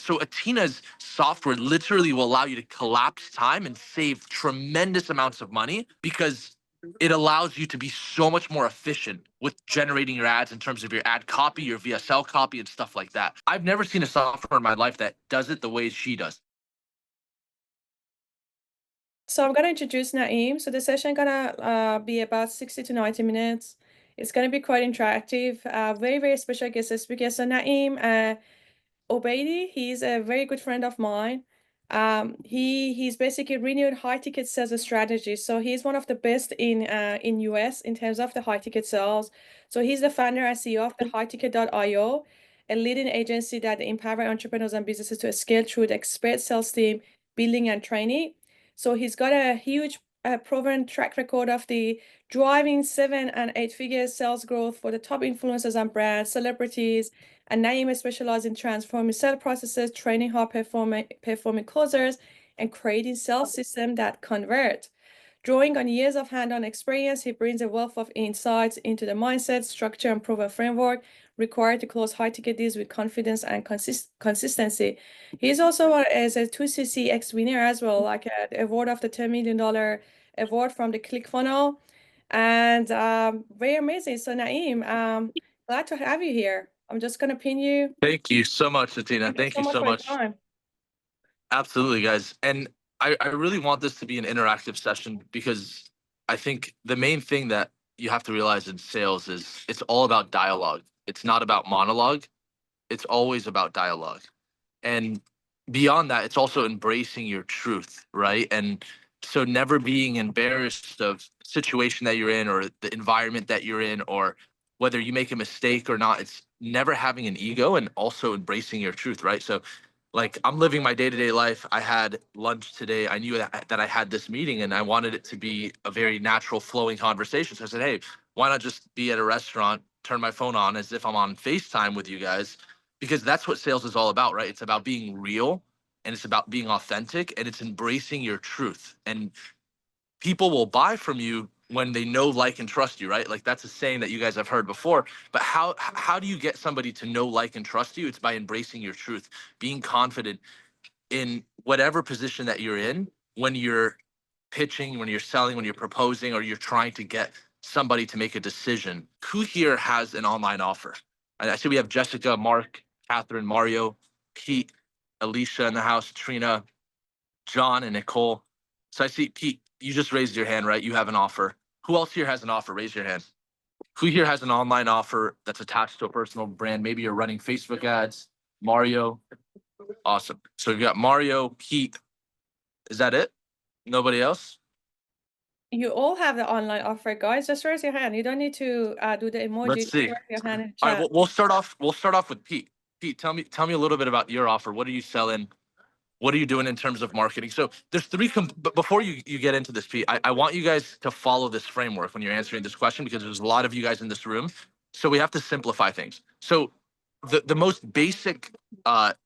So Atena's software literally will allow you to collapse time and save tremendous amounts of money because it allows you to be so much more efficient with generating your ads in terms of your ad copy, your VSL copy, and stuff like that. I've never seen a software in my life that does it the way she does. So I'm gonna introduce Naeem. So the session gonna be about 60 to 90 minutes. It's gonna be quite interactive. Very, very special guest speaker. So Naeem, Obaidi, he's a very good friend of mine. He's basically renewed high ticket sales strategy. So he's one of the best in US in terms of the high ticket sales. So he's the founder and CEO of the highticket.io, a leading agency that empower entrepreneurs and businesses to scale through the expert sales team building and training. So he's got a huge proven track record of the driving 7 and 8 figure sales growth for the top influencers and brands, celebrities, and Naeem specializes in transforming sales processes, training high performing closers, and creating sales systems that convert. Drawing on years of hands-on experience, he brings a wealth of insights into the mindset, structure, and proven framework required to close high-ticket deals with confidence and consistency. He's also as a 2CCX winner as well, like an award of the $10 million award from the ClickFunnels. And very amazing. So Naeem, glad to have you here. I'm just going to pin you. Thank you so much, Athena. Thank you Thank so you much so for your much. time. Absolutely, guys. And I really want this to be an interactive session because I think the main thing that you have to realize in sales is it's all about dialogue. It's not about monologue. It's always about dialogue. And beyond that, it's also embracing your truth, right? And so never being embarrassed of situation that you're in or the environment that you're in or whether you make a mistake or not. It's never having an ego and also embracing your truth, right? So like I'm living my day-to-day life. I had lunch today. I knew that I had this meeting and I wanted it to be a very natural flowing conversation. So I said, hey, why not just be at a restaurant, turn my phone on as if I'm on FaceTime with you guys? Because that's what sales is all about, right? It's about being real and it's about being authentic and it's embracing your truth. And people will buy from you when they know, like, and trust you, right? Like that's a saying that you guys have heard before. But how do you get somebody to know, like, and trust you? It's by embracing your truth, being confident in whatever position that you're in when you're pitching, when you're selling, when you're proposing, or you're trying to get somebody to make a decision. Who here has an online offer? I see we have Jessica, Mark, Catherine, Mario, Pete, Alicia in the house, Trina, John, and Nicole. So I see Pete, you just raised your hand, right? You have an offer. Who else here has an offer? Raise your hand. Who here has an online offer that's attached to a personal brand? Maybe you're running Facebook ads. Mario. Awesome. So we've got Mario, Pete. Is that it? Nobody else? You all have the online offer, guys. Just raise your hand. You don't need to do the emoji. Let's Just see. raise your hand in All right, chat. we'll start off. We'll start off with Pete. Pete, tell me a little bit about your offer. What are you selling? What are you doing in terms of marketing? So there's three. But before you get into this, Pete, I want you guys to follow this framework when you're answering this question because there's a lot of you guys in this room. So we have to simplify things. So the most basic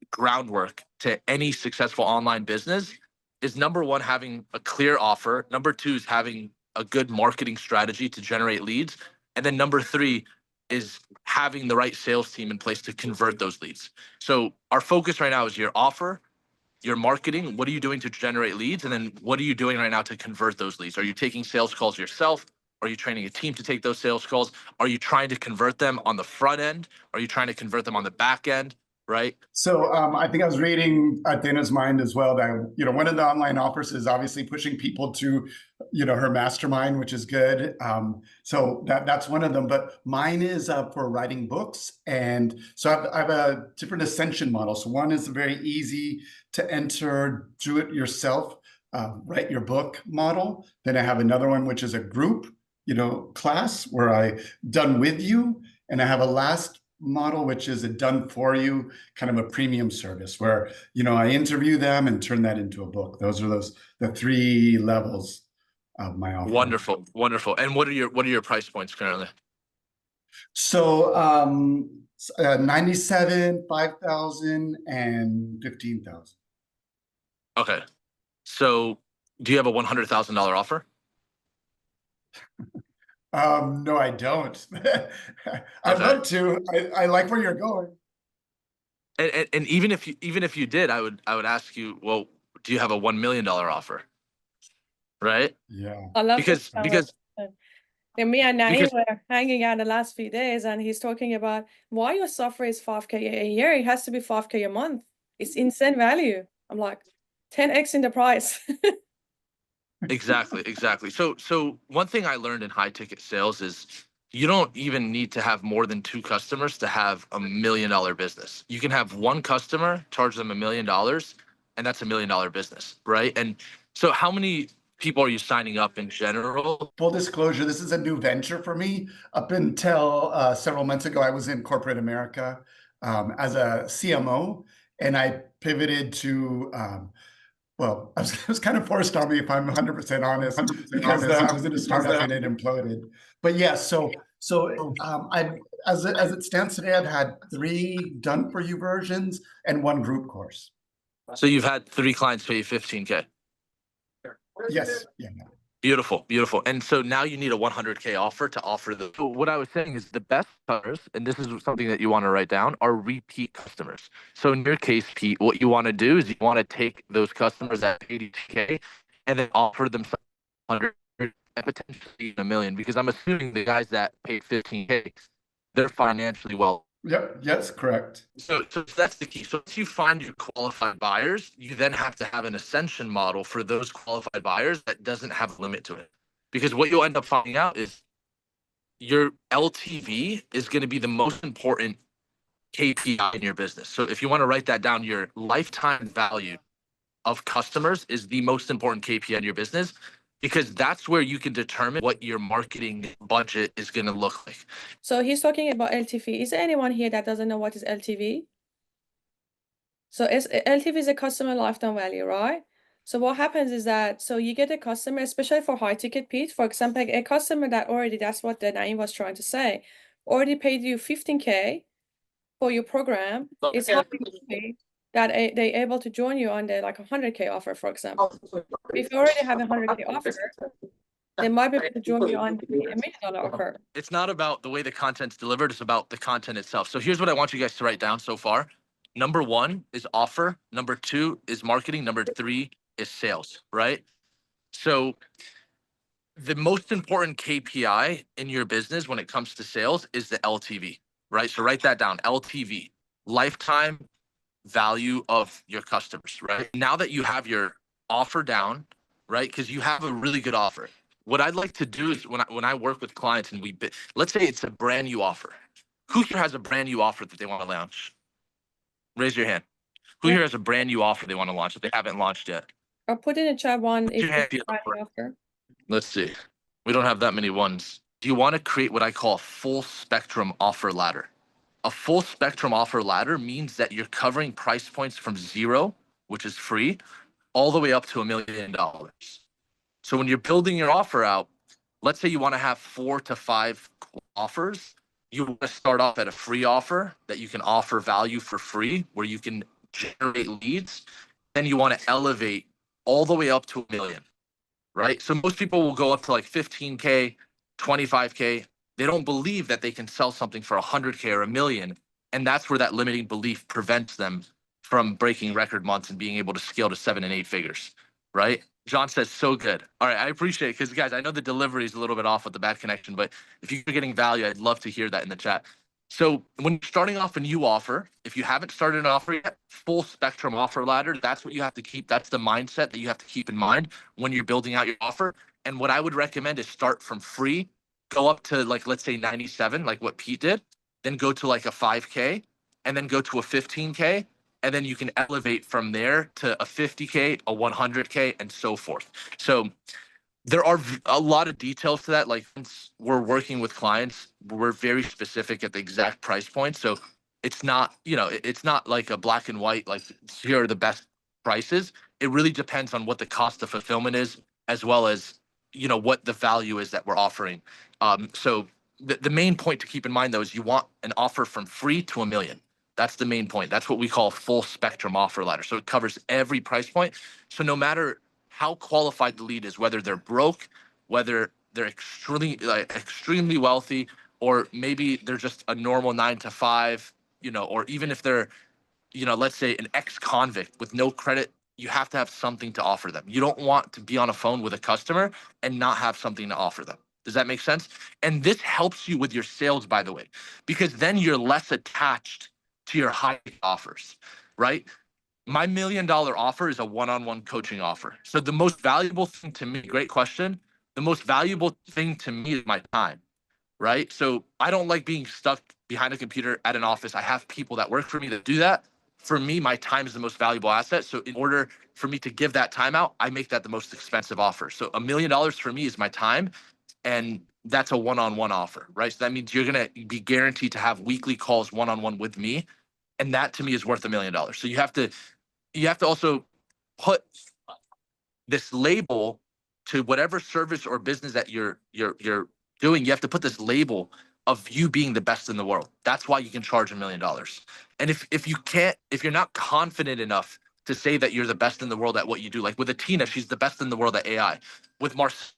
groundwork to any successful online business is number one, having a clear offer. Number two is having a good marketing strategy to generate leads. And then number three is having the right sales team in place to convert those leads. So our focus right now is your offer, your marketing. What are you doing to generate leads? And then what are you doing right now to convert those leads? Are you taking sales calls yourself? Are you training a team to take those sales calls? Are you trying to convert them on the front end? Are you trying to convert them on the back end? Right? So I think I was reading Athena's mind as well that, one of the online offers is obviously pushing people to, her mastermind, which is good. So that's one of them. But mine is for writing books. And so I have a different ascension model. So one is very easy to enter, do it yourself, write your book model. Then I have another one, which is a group, class where I done with you. And I have a last model, which is a done for you kind of a premium service where, I interview them and turn that into a book. Those are the three levels of my offer. Wonderful. Wonderful. And what are your price points currently? So 97, 5,000 and 15,000. Okay. So do you have a $100,000 offer? No, I don't. I'd love to. I like where you're going. And even if you did, I would ask you, well, do you have a $1 million offer? Right? Yeah. I love this Because conversation. And me and Naeem because were hanging out the last few days, and he's talking about why your software is 5K a year. It has to be 5K a month. It's insane value. I'm like, 10x in the price. exactly. So one thing I learned in high ticket sales is you don't even need to have more than two customers to have $1 million business. You can have one customer, charge them $1 million, and that's $1 million business, right? And so how many people are you signing up in general? Full disclosure, this is a new venture for me. Up until several months ago, I was in corporate America as a CMO, and I pivoted to well, it was kind of forced on me, if I'm 100% honest, because I was in a startup and it imploded. But yeah, I as it stands today, I've had 3 done for you versions and 1 group course. So you've had 3 clients pay you 15K. Yes, yeah. Beautiful. And so now you need a 100K offer to offer the. So what I was saying is the best customers, and this is something that you want to write down, are repeat customers. So in your case, Pete, what you want to do is you want to take those customers at 80K and then offer them 100 and potentially $1 million, because I'm assuming the guys that paid 15K, they're financially well. Yep, yes, correct. So that's the key. So once you find your qualified buyers, you then have to have an ascension model for those qualified buyers that doesn't have a limit to it. Because what you'll end up finding out is your LTV is going to be the most important KPI in your business. So if you want to write that down, your lifetime value of customers is the most important KPI in your business, because that's where you can determine what your marketing budget is going to look like. So he's talking about LTV. Is there anyone here that doesn't know what is LTV? So LTV is a customer lifetime value, right? So what happens is that, so you get a customer, especially for high ticket, Pete, for example, a customer that already, that's what the Naeem was trying to say, already paid you 15K for your program. It's highly likely that they're able to join you on the like 100K offer, for example. If you already have a 100K offer, they might be able to join you on the $1 million offer. It's not about the way the content's delivered, it's about the content itself. So here's what I want you guys to write down so far. Number 1 is offer. Number 2 is marketing. Number 3 is sales, right? So the most important KPI in your business when it comes to sales is the LTV, right? So write that down. LTV, lifetime value of your customers, right? Now that you have your offer down, right? Because you have a really good offer. What I'd like to do is when I work with clients and let's say it's a brand new offer. Who here has a brand new offer that they want to launch? Raise your hand. Who here has a brand new offer they want to launch that they haven't launched yet? I'll put in a chat one Raise if your hand it's if you have a brand new offer. Let's see. We don't have that many ones. Do you want to create what I call a full spectrum offer ladder? A full spectrum offer ladder means that you're covering price points from 0, which is free, all the way up to $1 million. So when you're building your offer out, let's say you want to have 4 to 5 offers. You want to start off at a free offer that you can offer value for free, where you can generate leads. Then you want to elevate all the way up to $1 million, right? So most people will go up to like 15K, 25K. They don't believe that they can sell something for 100K or $1 million. And that's where that limiting belief prevents them from breaking record months and being able to scale to 7 and 8 figures, right? John says, so good. All right, I appreciate it, because guys, I know the delivery is a little bit off with the bad connection, but if you're getting value, I'd love to hear that in the chat. So when you're starting off a new offer, if you haven't started an offer yet, full spectrum offer ladder, that's what you have to keep. That's the mindset that you have to keep in mind when you're building out your offer. And what I would recommend is start from free, go up to like, let's say 97, like what Pete did, then go to like a 5K, and then go to a 15K. And then you can elevate from there to a 50K, a 100K, and so forth. So there are a lot of details to that. Like, since we're working with clients, we're very specific at the exact price point. So it's not, it's not like a black and white, like here are the best prices. It really depends on what the cost of fulfillment is, as well as, what the value is that we're offering. So the main point to keep in mind, though, is you want an offer from free to $1 million. That's the main point. That's what we call a full spectrum offer ladder. So it covers every price point. So no matter how qualified the lead is, whether they're broke, whether they're extremely wealthy, or maybe they're just a normal 9 to 5, or even if they're let's say an ex-convict with no credit, you have to have something to offer them. You don't want to be on a phone with a customer and not have something to offer them. Does that make sense? And this helps you with your sales, by the way, because then you're less attached to your high offers, right? My $1 million offer is a one-on-one coaching offer. So the most valuable thing to me, great question. The most valuable thing to me is my time, right? So I don't like being stuck behind a computer at an office. I have people that work for me that do that. For me, my time is the most valuable asset. So in order for me to give that time out, I make that the most expensive offer. So $1 million for me is my time, and that's a one-on-one offer, right? So that means you're going to be guaranteed to have weekly calls one-on-one with me, and that to me is worth $1 million. So you have to also put this label to whatever service or business that you're doing. You have to put this label of you being the best in the world. That's why you can charge $1 million. And if you're not confident enough to say that you're the best in the world at what you do, like with Atena, she's the best in the world at AI. With Mars,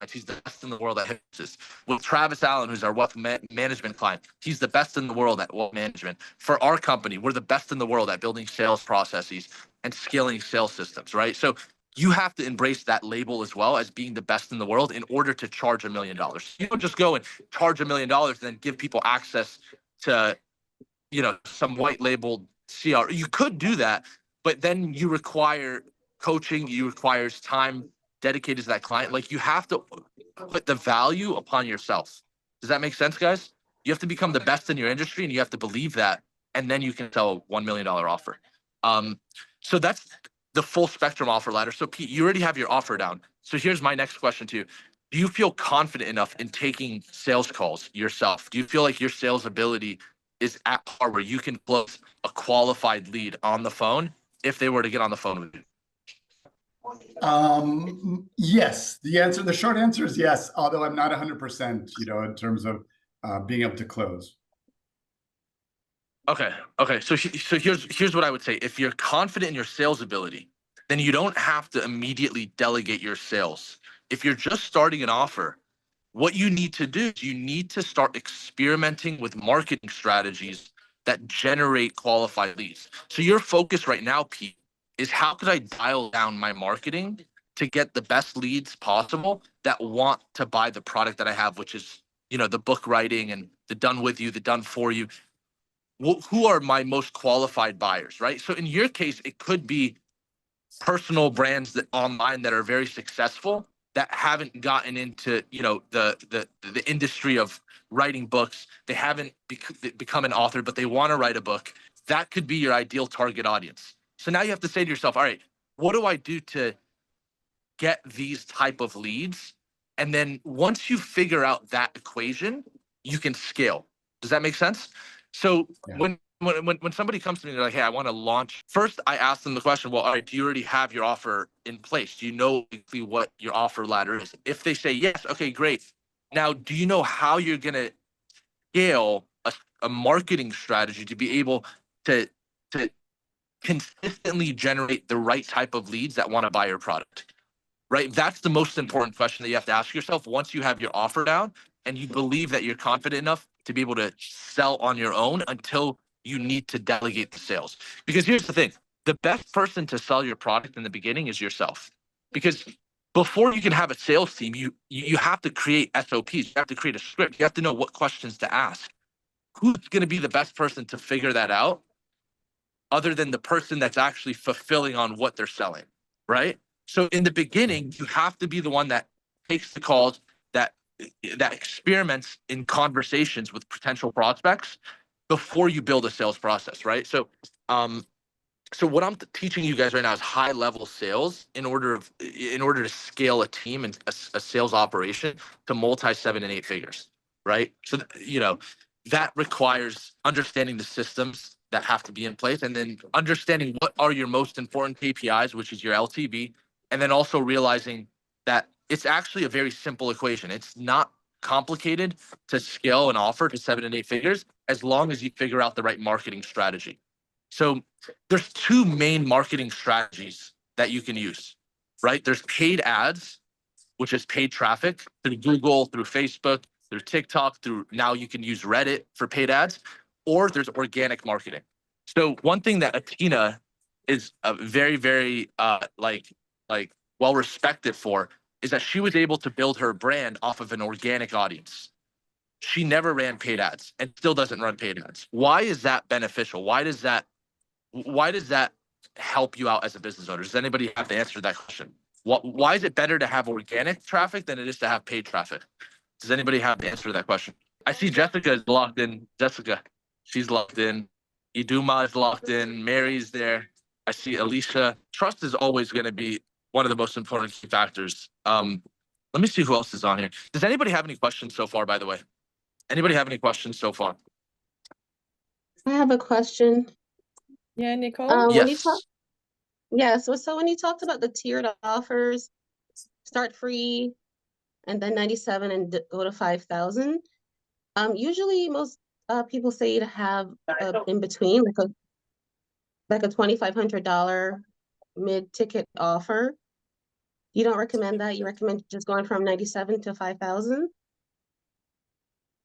she's the best in the world at hypnosis. With Travis Allen, who's our wealth management client, he's the best in the world at wealth management. For our company, we're the best in the world at building sales processes and scaling sales systems, right? So you have to embrace that label as well as being the best in the world in order to charge $1 million. You don't just go and charge $1 million and then give people access to, some white labeled CR. You could do that, but then you require coaching, you requires time dedicated to that client. Like, you have to put the value upon yourself. Does that make sense, guys? You have to become the best in your industry, and you have to believe that, and then you can sell a $1 million offer. So that's the full spectrum offer ladder. So Pete, you already have your offer down. So here's my next question to you. Do you feel confident enough in taking sales calls yourself? Do you feel like your sales ability is at par where you can close a qualified lead on the phone if they were to get on the phone with you? Yes, the short answer is yes, although I'm not 100%, in terms of being able to close. Okay. So here's what I would say. If you're confident in your sales ability, then you don't have to immediately delegate your sales. If you're just starting an offer, what you need to do is you need to start experimenting with marketing strategies that generate qualified leads. So your focus right now, Pete, is how could I dial down my marketing to get the best leads possible that want to buy the product that I have, which is, the book writing and the done with you, the done for you. Who are my most qualified buyers, right? So in your case, it could be personal brands that online that are very successful that haven't gotten into the industry of writing books. They haven't become an author, but they want to write a book. That could be your ideal target audience. So now you have to say to yourself, all right, what do I do to get these type of leads? And then once you figure out that equation, you can scale. Does that make sense? So Yeah. When somebody comes to me, they're like, hey, I want to launch. First, I ask them the question, well, all right, do you already have your offer in place? Do you know exactly what your offer ladder is? If they say yes, okay, great. Now, do you know how you're going to scale a marketing strategy to be able to consistently generate the right type of leads that want to buy your product? Right? That's the most important question that you have to ask yourself once you have your offer down and you believe that you're confident enough to be able to sell on your own until you need to delegate the sales. Because here's the thing, the best person to sell your product in the beginning is yourself. Because before you can have a sales team, you have to create SOPs, you have to create a script, you have to know what questions to ask. Who's going to be the best person to figure that out other than the person that's actually fulfilling on what they're selling, right? So in the beginning, you have to be the one that takes the calls, that experiments in conversations with potential prospects before you build a sales process, right? So what I'm teaching you guys right now is high level sales in order to scale a team and a sales operation to multi 7 and 8 figures, right? So that requires understanding the systems that have to be in place, and then understanding what are your most important KPIs, which is your LTV, and then also realizing that it's actually a very simple equation. It's not complicated to scale an offer to 7 and 8 figures as long as you figure out the right marketing strategy. So there's two main marketing strategies that you can use, right? There's paid ads, which is paid traffic through Google, through Facebook, through TikTok, now you can use Reddit for paid ads, or there's organic marketing. So one thing that Atena is very, very well respected for is that she was able to build her brand off of an organic audience. She never ran paid ads and still doesn't run paid ads. Why is that beneficial? Why does that help you out as a business owner? Does anybody have to answer that question? Why is it better to have organic traffic than it is to have paid traffic? Does anybody have to answer that question? I see Jessica is locked in. Jessica, she's locked in. Iduma is locked in. Mary's there. I see Alicia. Trust is always going to be one of the most important key factors. Let me see who else is on here. Does anybody have any questions so far, by the way? Anybody have any questions so far? I have a question. Yeah, Nicole? When you talk, Yes. so when you talked about the tiered offers, start free and then 97 and go to 5,000, usually most people say to have in between like a $2,500 mid-ticket offer. You don't recommend that? You recommend just going from 97 to 5,000?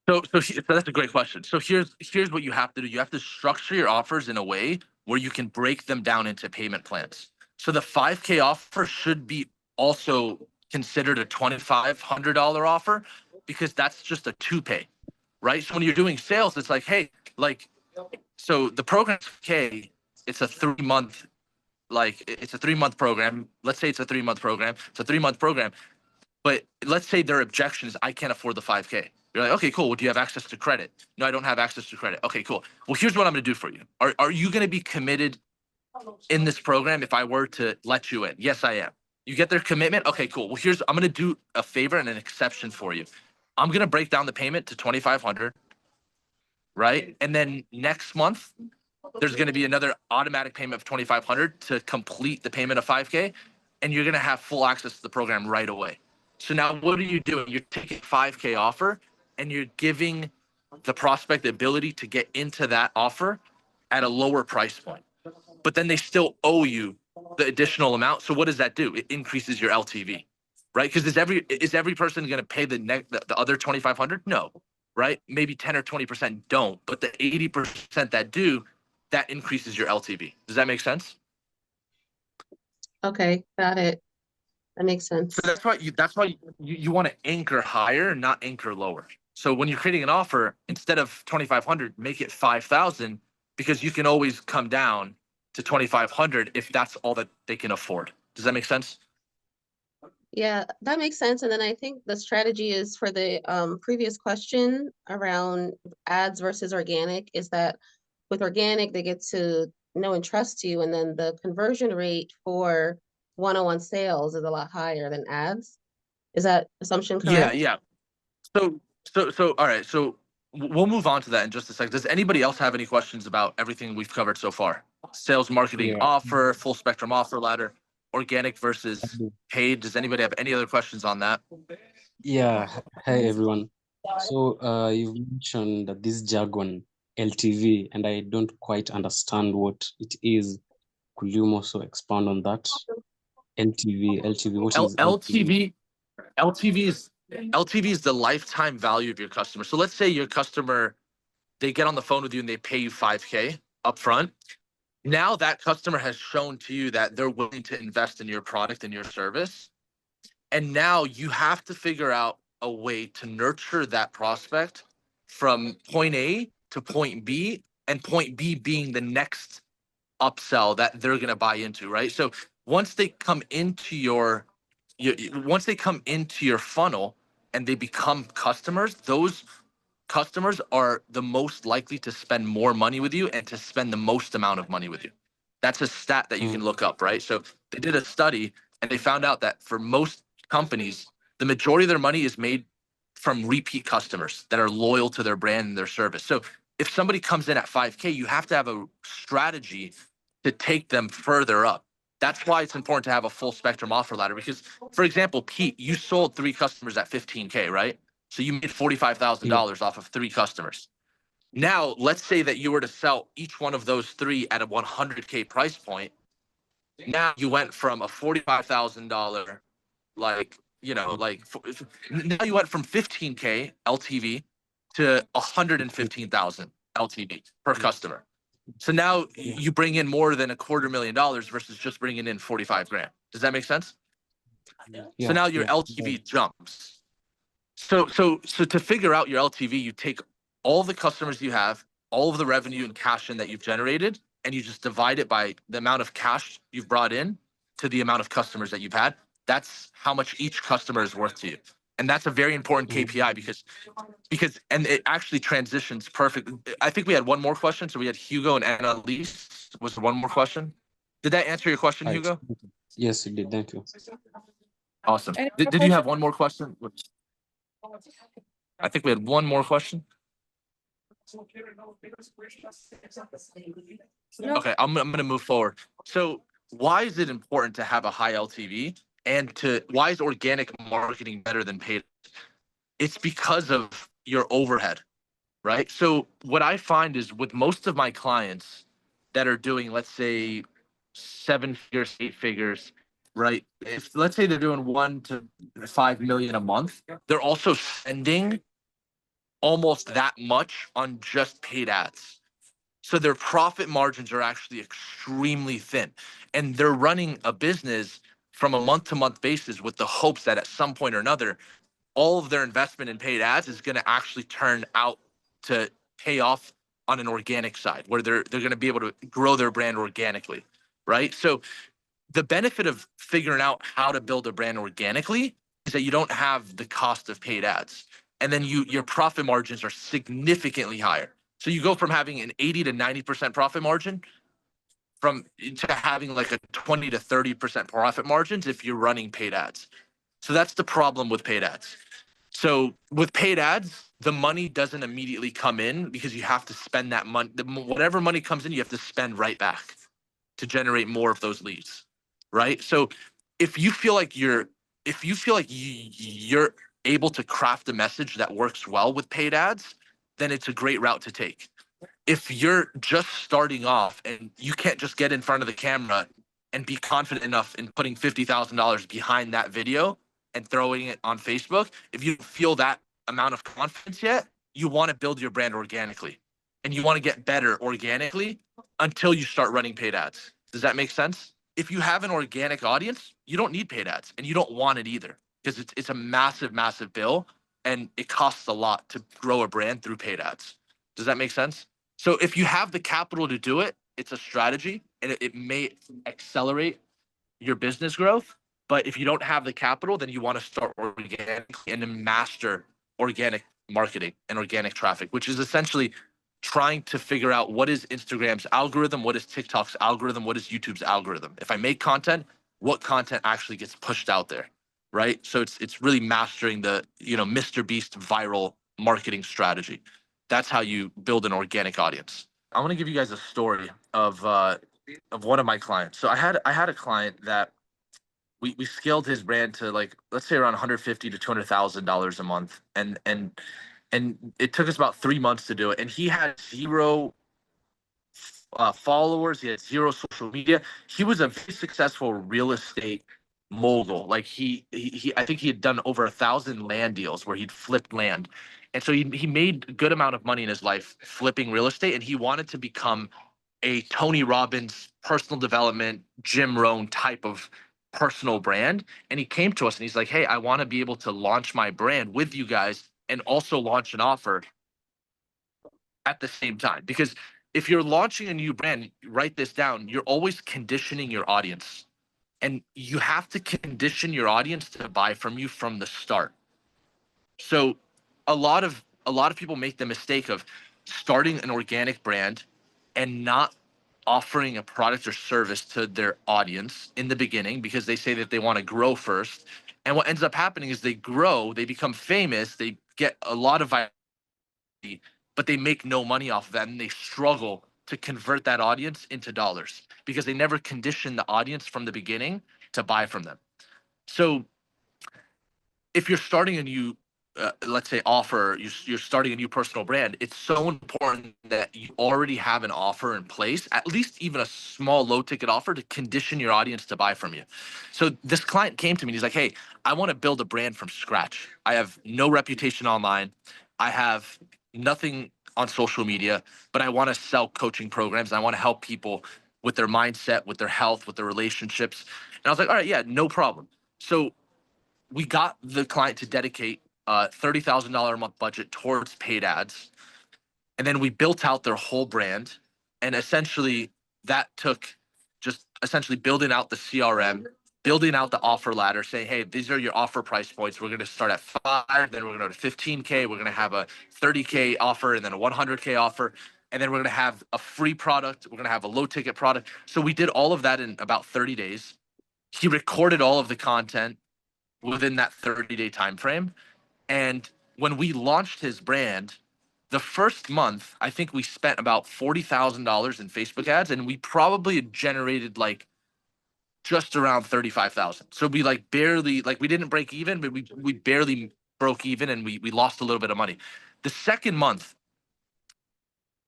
So that's a great question. So here's what you have to do. You have to structure your offers in a way where you can break them down into payment plans. So the 5K offer should be also considered a $2,500 offer because that's just a two pay, right? So when you're doing sales, it's like, hey, like, so the program's K, it's a 3 month, it's a 3 month program. Let's say it's a 3 month program. It's a 3 month program. But let's say their objection is, I can't afford the 5K. You're like, okay, cool. Well, do you have access to credit? No, I don't have access to credit. Okay, cool. Well, here's what I'm going to do for you. Are you going to be committed in this program if I were to let you in? Yes, I am. You get their commitment? Okay, cool. Well, I'm going to do a favor and an exception for you. I'm going to break down the payment to 2,500, right? And then next month, there's going to be another automatic payment of 2,500 to complete the payment of 5K. And you're going to have full access to the program right away. So now what are you doing? You're taking 5K offer and you're giving the prospect the ability to get into that offer at a lower price point. But then they still owe you the additional amount. So what does that do? It increases your LTV, right? Because is every person going to pay the other 2,500? No, right? Maybe 10 or 20% don't, but the 80% that do, that increases your LTV. Does that make sense? Okay, got it. That makes sense. So that's why you want to anchor higher, not anchor lower. So when you're creating an offer, instead of 2,500, make it 5,000 because you can always come down to 2,500 if that's all that they can afford. Does that make sense? Yeah, that makes sense. And then I think the strategy is for the previous question around ads versus organic is that with organic, they get to know and trust you. And then the conversion rate for one-on-one sales is a lot higher than ads. Is that assumption correct? Yeah. So all right. So we'll move on to that in just a second. Does anybody else have any questions about everything we've covered so far? Sales, marketing, Yeah. offer, full spectrum offer ladder, organic versus do. paid. Does anybody have any other questions on that? Yeah, hi everyone. So you've mentioned that this jargon LTV, and I don't quite understand what it is. Could you also expand on that? LTV, what is LTV? LTV is the lifetime value of your customer. So let's say your customer, they get on the phone with you and they pay you 5K upfront. Now that customer has shown to you that they're willing to invest in your product and your service. And now you have to figure out a way to nurture that prospect from point A to point B, and point B being the next upsell that they're going to buy into, right? So once they come into once they come into your funnel and they become customers, those customers are the most likely to spend more money with you and to spend the most amount of money with you. That's a stat that you can look up, right? So they did a study and they found out that for most companies, the majority of their money is made from repeat customers that are loyal to their brand and their service. So if somebody comes in at 5K, you have to have a strategy to take them further up. That's why it's important to have a full spectrum offer ladder. Because, for example, Pete, you sold 3 customers at 15K, right? So you made $45,000 off of 3 customers. Now, let's say that you were to sell each one of those 3 at a 100K price point. Now you went from a $45,000, now you went from 15K LTV to 115,000 LTV per customer. So now you bring in more than $250,000 versus just bringing in 45 grand. Does that make sense? So now your LTV jumps. So to figure out your LTV, you take all the customers you have, all of the revenue and cash in that you've generated, and you just divide it by the amount of cash you've brought in to the amount of customers that you've had. That's how much each customer is worth to you. And that's a very important KPI because and it actually transitions perfect. I think we had one more question. So we had Hugo and Annalise. Was there one more question? Did that answer your question, Hugo? Yes, it did. Thank you. Awesome. Any Did more you have one more question? I think we had one more question. No. Okay, I'm going to move forward. So why is it important to have a high LTV, and why is organic marketing better than paid? It's because of your overhead, right? So what I find is with most of my clients that are doing, let's say, 7 figures, 8 figures, right? If let's say they're doing 1 to 5 million a month, they're also spending almost that much on just paid ads. So their profit margins are actually extremely thin, and they're running a business from a month to month basis with the hopes that at some point or another, all of their investment in paid ads is going to actually turn out to pay off on an organic side where they're going to be able to grow their brand organically, right? So the benefit of figuring out how to build a brand organically is that you don't have the cost of paid ads, and then your profit margins are significantly higher. So you go from having an 80 to 90% profit margin to having like a 20 to 30% profit margins if you're running paid ads. So that's the problem with paid ads. So with paid ads, the money doesn't immediately come in because you have to spend that money. Whatever money comes in, you have to spend right back to generate more of those leads, right? So if you feel like you're able to craft a message that works well with paid ads, then it's a great route to take. If you're just starting off and you can't just get in front of the camera and be confident enough in putting $50,000 behind that video and throwing it on Facebook, if you feel that amount of confidence yet, you want to build your brand organically and you want to get better organically until you start running paid ads. Does that make sense? If you have an organic audience, you don't need paid ads and you don't want it either because it's a massive, massive bill and it costs a lot to grow a brand through paid ads. Does that make sense? So if you have the capital to do it, it's a strategy and it may accelerate your business growth. But if you don't have the capital, then you want to start organically and then master organic marketing and organic traffic, which is essentially trying to figure out what is Instagram's algorithm, what is TikTok's algorithm, what is YouTube's algorithm. If I make content, what content actually gets pushed out there, right? So it's really mastering the, Mr. Beast viral marketing strategy. That's how you build an organic audience. I want to give you guys a story of one of my clients. So I had a client that we scaled his brand to, like, let's say around $150,000 to $200,000 a month, and it took us about 3 months to do it. And he had zero followers. He had zero social media. He was a very successful real estate mogul. Like he I think he had done over 1,000 land deals where he'd flipped land. And so he made a good amount of money in his life flipping real estate, and he wanted to become a Tony Robbins personal development, Jim Rohn type of personal brand. And he came to us and he's like, hey, I want to be able to launch my brand with you guys and also launch an offer at the same time. Because if you're launching a new brand, write this down, you're always conditioning your audience. And you have to condition your audience to buy from you from the start. So a lot of people make the mistake of starting an organic brand and not offering a product or service to their audience in the beginning because they say that they want to grow first. And what ends up happening is they grow, they become famous, they get a lot of virality, but they make no money off of that, and they struggle to convert that audience into dollars because they never condition the audience from the beginning to buy from them. So if you're starting a new let's say offer, you're starting a new personal brand, it's so important that you already have an offer in place, at least even a small low ticket offer, to condition your audience to buy from you. So this client came to me and he's like, hey, I want to build a brand from scratch. I have no reputation online. I have nothing on social media, but I want to sell coaching programs. I want to help people with their mindset, with their health, with their relationships. And I was like, all right, yeah, no problem. So we got the client to dedicate a $30,000 a month budget towards paid ads. And then we built out their whole brand. And essentially that took just essentially building out the CRM, building out the offer ladder, saying, hey, these are your offer price points. We're going to start at 5, then we're going to go to 15K. We're going to have a 30K offer and then a 100K offer. And then we're going to have a free product. We're going to have a low ticket product. So we did all of that in about 30 days. He recorded all of the content within that 30-day time frame. And when we launched his brand, the first month, I think we spent about $40,000 in Facebook ads, and we probably generated like just around 35,000. So we like barely, like we didn't break even, but we barely broke even, and we lost a little bit of money. The second month,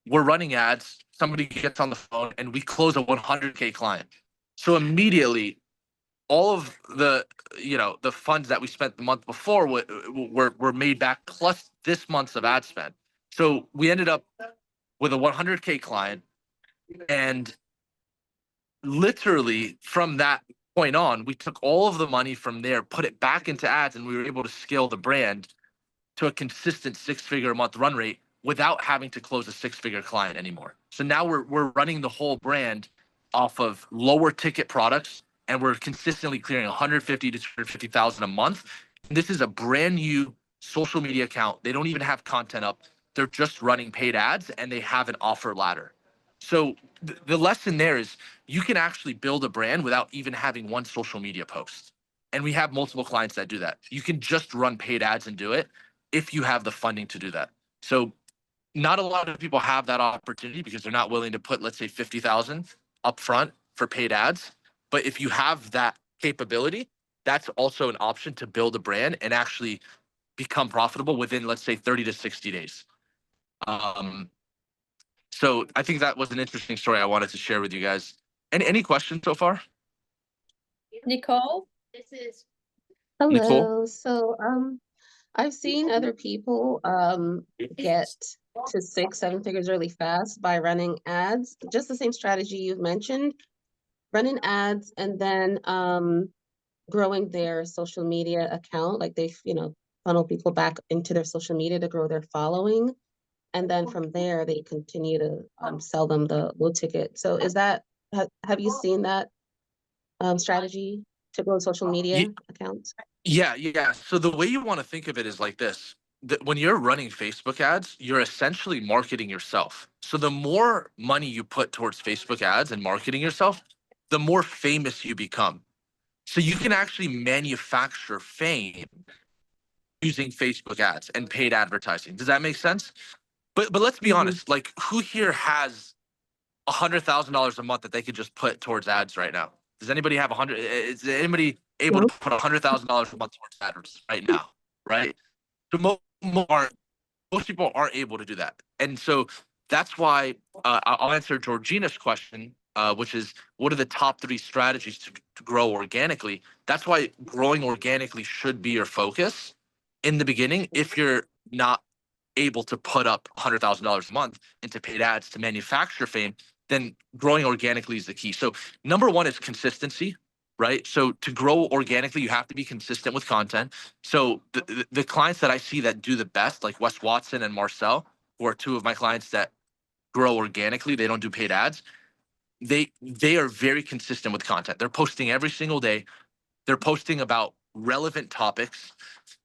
we're running ads. Somebody gets on the phone, and we close a 100K client. So immediately, all of the the funds that we spent the month before were made back, plus this month's of ad spend. So we ended up with a 100K client, and literally from that point on, we took all of the money from there, put it back into ads, and we were able to scale the brand to a consistent 6-figure a month run rate without having to close a 6-figure client anymore. So now we're running the whole brand off of lower ticket products, and we're consistently clearing 150 to 250,000 a month. And this is a brand new social media account. They don't even have content up. They're just running paid ads, and they have an offer ladder. So the lesson there is you can actually build a brand without even having one social media post. And we have multiple clients that do that. You can just run paid ads and do it if you have the funding to do that. So not a lot of people have that opportunity because they're not willing to put, let's say, 50,000 up front for paid ads. But if you have that capability, that's also an option to build a brand and actually become profitable within, let's say, 30 to 60 days. So I think that was an interesting story I wanted to share with you guys. Any questions so far? Nicole? Hello. Nicole? So I've seen other people get to 6-7 figures really fast by running ads, just the same strategy you've mentioned, running ads and then growing their social media account. Like they funnel people back into their social media to grow their following. And then from there, they continue to sell them the low ticket. So is that, have you seen that strategy to grow social media accounts? Yeah. So the way you want to think of it is like this. When you're running Facebook ads, you're essentially marketing yourself. So the more money you put towards Facebook ads and marketing yourself, the more famous you become. So you can actually manufacture fame using Facebook ads and paid advertising. Does that make sense? But let's be honest, like who here has $100,000 a month that they could just put towards ads right now? Does anybody have 100? Is anybody able to put $100,000 a month towards ads right now? Right. So most people aren't able to do that, and so that's why I'll answer Georgina's question, which is what are the top 3 strategies to grow organically? That's why growing organically should be your focus in the beginning. If you're not able to put up $100,000 a month into paid ads to manufacture fame, then growing organically is the key. So number 1 is consistency, right? So to grow organically, you have to be consistent with content. So the clients that I see that do the best, like Wes Watson and Marcel, who are 2 of my clients that grow organically, they don't do paid ads. They are very consistent with content. They're posting every single day. They're posting about relevant topics,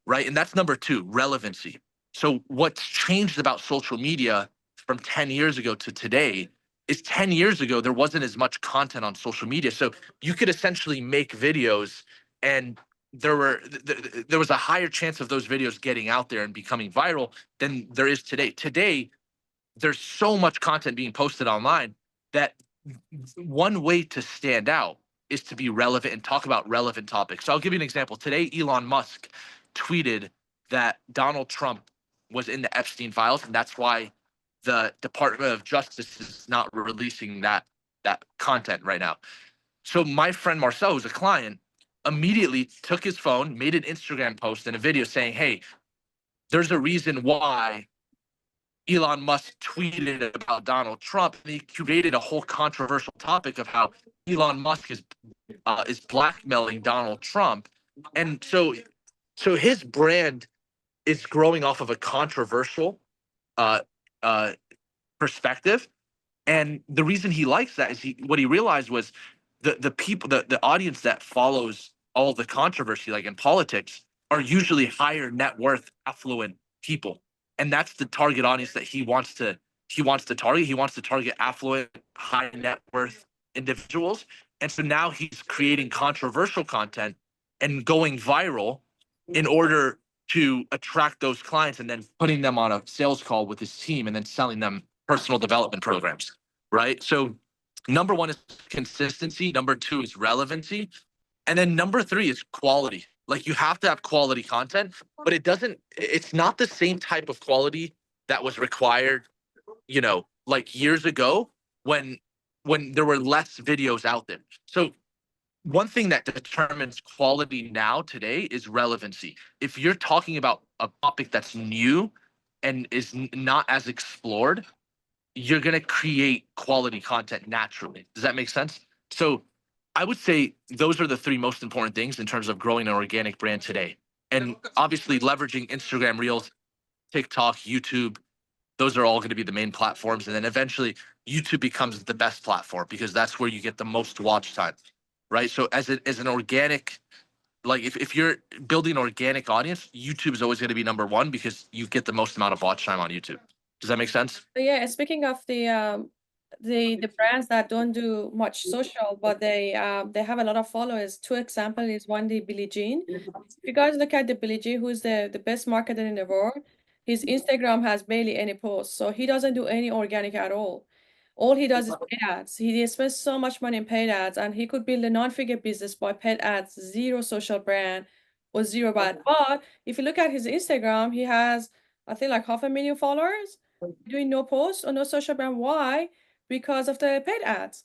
right? And that's number 2, relevancy. So what's changed about social media from 10 years ago to today is 10 years ago, there wasn't as much content on social media. So you could essentially make videos and there was a higher chance of those videos getting out there and becoming viral than there is today. Today, there's so much content being posted online that one way to stand out is to be relevant and talk about relevant topics. So I'll give you an example. Today, Elon Musk tweeted that Donald Trump was in the Epstein files, and that's why the Department of Justice is not releasing that content right now. So my friend Marcel, who's a client, immediately took his phone, made an Instagram post and a video saying, hey, there's a reason why Elon Musk tweeted about Donald Trump, and he created a whole controversial topic of how Elon Musk is blackmailing Donald Trump, and so his brand is growing off of a controversial uh, uh, perspective. And the reason he likes that is what he realized was the people, the audience that follows all the controversy, like in politics, are usually higher net worth, affluent people, and that's the target audience that he wants to target. He wants to target affluent, high net worth individuals, and so now he's creating controversial content and going viral in order to attract those clients, and then putting them on a sales call with his team, and then selling them personal development programs, right? So number one is consistency, number two is relevancy, and then number three is quality. Like, you have to have quality content, but it's not the same type of quality that was required, like years ago when there were less videos out there. So one thing that determines quality now today is relevancy. If you're talking about a topic that's new and is not as explored, you're going to create quality content naturally. Does that make sense? So I would say those are the three most important things in terms of growing an organic brand today. And obviously leveraging Instagram Reels, TikTok, YouTube, those are all going to be the main platforms. And then eventually YouTube becomes the best platform because that's where you get the most watch time, right? So as an organic, like if you're building an organic audience, YouTube is always going to be number one because you get the most amount of watch time on YouTube. Does that make sense? So yeah, speaking of the brands that don't do much social, but they have a lot of followers. Two example is one, the Billie Jean. If you guys look at the Billie Jean, who's the best marketer in the world, his Instagram has barely any posts, so he doesn't do any organic at all. All he does is paid ads. He spends so much money in paid ads, and he could build a non-figure business by paid ads, zero social brand or zero brand. But if you look at his Instagram, he has, I think, like 500,000 followers doing no post or no social brand. Why? Because of the paid ads.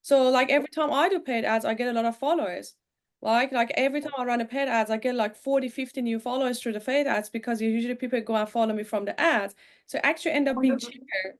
So like every time I do paid ads, I get a lot of followers. Like every time I run a paid ads, I get like 40, 50 new followers through the paid ads because usually people go and follow me from the ads. So actually end up being cheaper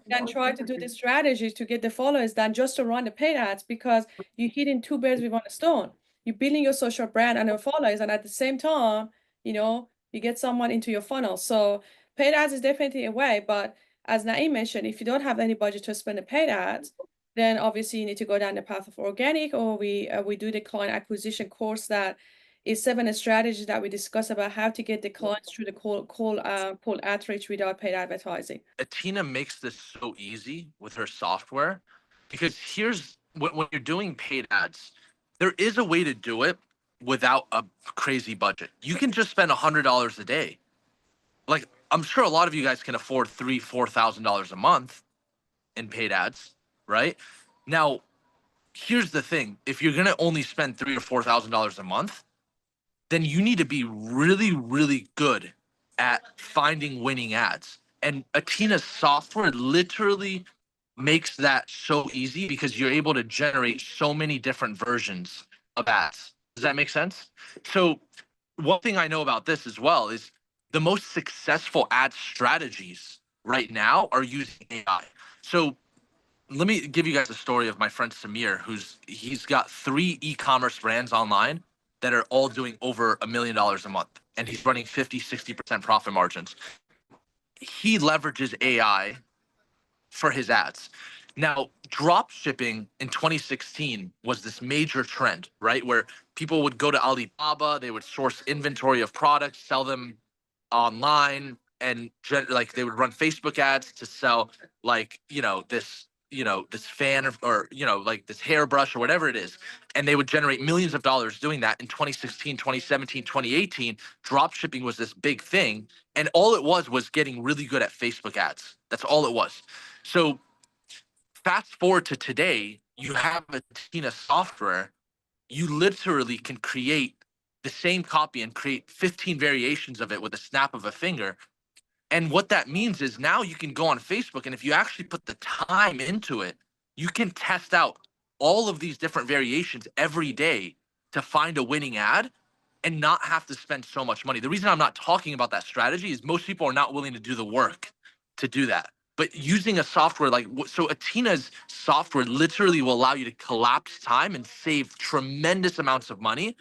than try to do the strategy to get the followers than just to run the paid ads, because you're hitting two birds with one stone. You're building your social brand and your followers, and at the same time, you get someone into your funnel. So paid ads is definitely a way, but as Naeem mentioned, if you don't have any budget to spend the paid ads, then obviously you need to go down the path of organic, or we do the client acquisition course that is 7 strategies that we discuss about how to get the clients through the cold outreach without paid advertising. Atena makes this so easy with her software because here's when you're doing paid ads, there is a way to do it without a crazy budget. You can just spend $100 a day. Like, I'm sure a lot of you guys can afford $3,000-$4,000 a month in paid ads, right? Now, here's the thing: if you're gonna only spend $3,000 or $4,000 a month, then you need to be really, really good at finding winning ads. And Atena's software literally makes that so easy because you're able to generate so many different versions of ads. Does that make sense? So one thing I know about this as well is the most successful ad strategies right now are using AI. So let me give you guys a story of my friend Samir, he's got 3 e-commerce brands online that are all doing over $1 million a month, and he's running 50-60% profit margins. He leverages AI for his ads. Now, drop shipping in 2016 was this major trend, right? Where people would go to Alibaba, they would source inventory of products, sell them online, and like they would run Facebook ads to sell, like, this fan, or like this hairbrush or whatever it is, and they would generate millions of dollars doing that. In 2016, 2017, 2018, drop shipping was this big thing, and all it was getting really good at Facebook ads. That's all it was. So fast forward to today, you have a Tina software, you literally can create the same copy and create 15 variations of it with a snap of a finger. And what that means is now you can go on Facebook, and if you actually put the time into it, you can test out all of these different variations every day to find a winning ad and not have to spend so much money. The reason I'm not talking about that strategy is most people are not willing to do the work to do that. But using a software like, so Atena's software literally will allow you to collapse time and save tremendous amounts of money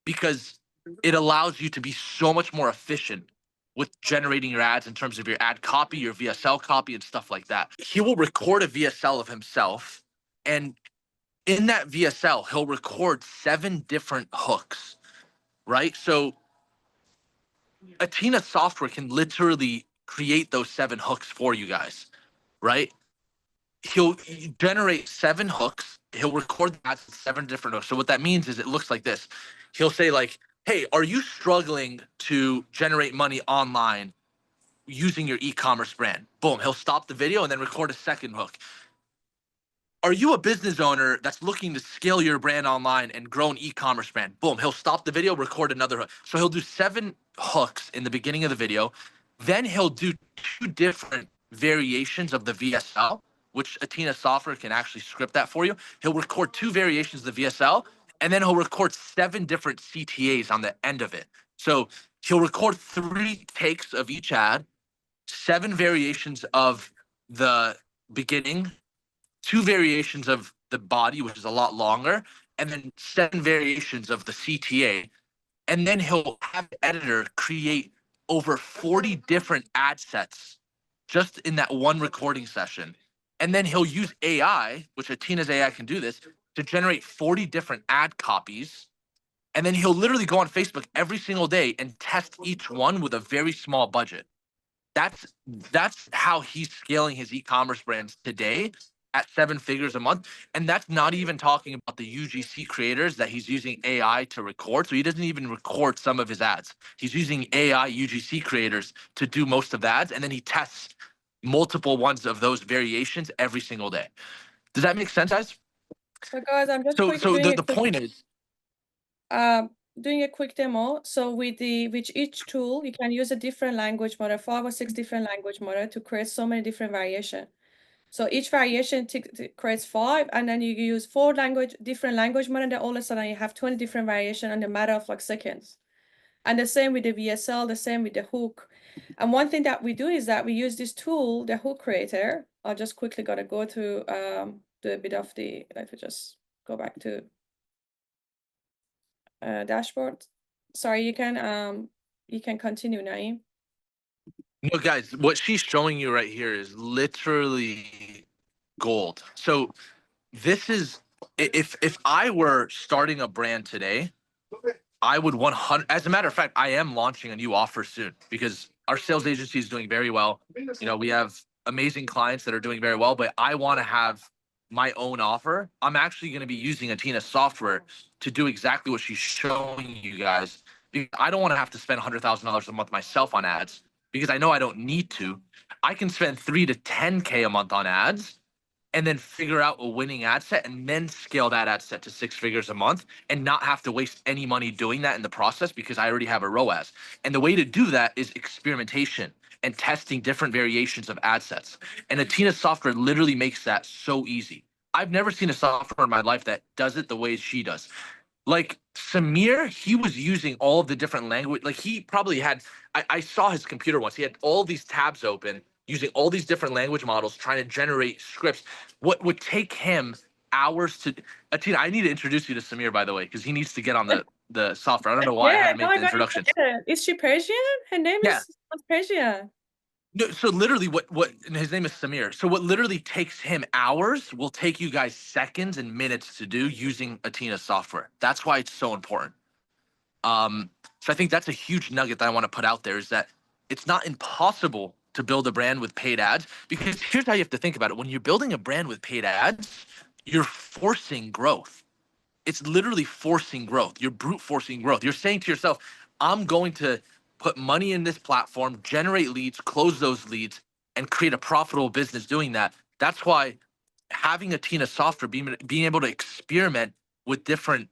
because it allows you to be so much more efficient with generating your ads in terms of your ad copy, your VSL copy, and stuff like that. He will record a VSL of himself, and in that VSL, he'll record 7 different hooks, right? So Atena software can literally create those 7 hooks for you guys, right? He'll generate 7 hooks. He'll record that 7 different hooks. So what that means is it looks like this. He'll say like, hey, are you struggling to generate money online using your e-commerce brand? Boom, he'll stop the video and then record a second hook. Are you a business owner that's looking to scale your brand online and grow an e-commerce brand? Boom, he'll stop the video, record another hook. So he'll do 7 hooks in the beginning of the video. Then he'll do 2 different variations of the VSL, which Atena software can actually script that for you. He'll record 2 variations of the VSL, and then he'll record 7 different CTAs on the end of it. So he'll record 3 takes of each ad, 7 variations of the beginning, 2 variations of the body, which is a lot longer, and then 7 variations of the CTA. And then he'll have the editor create over 40 different ad sets just in that one recording session. And then he'll use AI, which Atena's AI can do this, to generate 40 different ad copies. And then he'll literally go on Facebook every single day and test each one with a very small budget. That's how he's scaling his e-commerce brands today at 7 figures a month. And that's not even talking about the UGC creators that he's using AI to record. So he doesn't even record some of his ads. He's using AI UGC creators to do most of the ads. And then he tests multiple ones of those variations every single day. Does that make sense, guys? So guys, I'm just So doing the point is, doing a quick demo. So with each tool, you can use a different language model, 5 or 6 different language model to create so many different variation. So each variation creates 5, and then you use 4 different language model, and then all of a sudden you have 20 different variation in a matter of like seconds. And the same with the VSL, the same with the hook. And one thing that we do is that we use this tool, the hook creator. I'll just quickly gotta go to do a bit of the, let me just go back to dashboard. Sorry, you can continue, Naeem. no, guys, what she's showing you right here is literally gold. So this is, if I were starting a brand today, I would 100, as a matter of fact, I am launching a new offer soon because our sales agency is doing very well. You know, we have amazing clients that are doing very well, but I want to have my own offer. I'm actually going to be using Atena software to do exactly what she's showing you guys. Because I don't want to have to spend $100,000 a month myself on ads because I know I don't need to. I can spend 3 to 10K a month on ads and then figure out a winning ad set and then scale that ad set to 6 figures a month and not have to waste any money doing that in the process because I already have a ROAS. And the way to do that is experimentation and testing different variations of ad sets. And Atena software literally makes that so easy. I've never seen a software in my life that does it the way she does. Like Samir, he was using all of the different language. Like he probably had, I saw his computer once. He had all these tabs open using all these different language models, trying to generate scripts. What would take him hours to, Atena, I need to introduce you to Samir, by the way, because he needs to get on the software. I don't know why I Yeah, had to no, make I the got introduction. it. Is she Persian? Her name Yeah. is Persian. No, so literally what and his name is Samir. So what literally takes him hours will take you guys seconds and minutes to do using Atena software. That's why it's so important. So I think that's a huge nugget that I want to put out there is that it's not impossible to build a brand with paid ads, because here's how you have to think about it. When you're building a brand with paid ads, you're forcing growth. It's literally forcing growth. You're brute forcing growth. You're saying to yourself, I'm going to put money in this platform, generate leads, close those leads, and create a profitable business doing that. That's why having Atena software, being able to experiment with different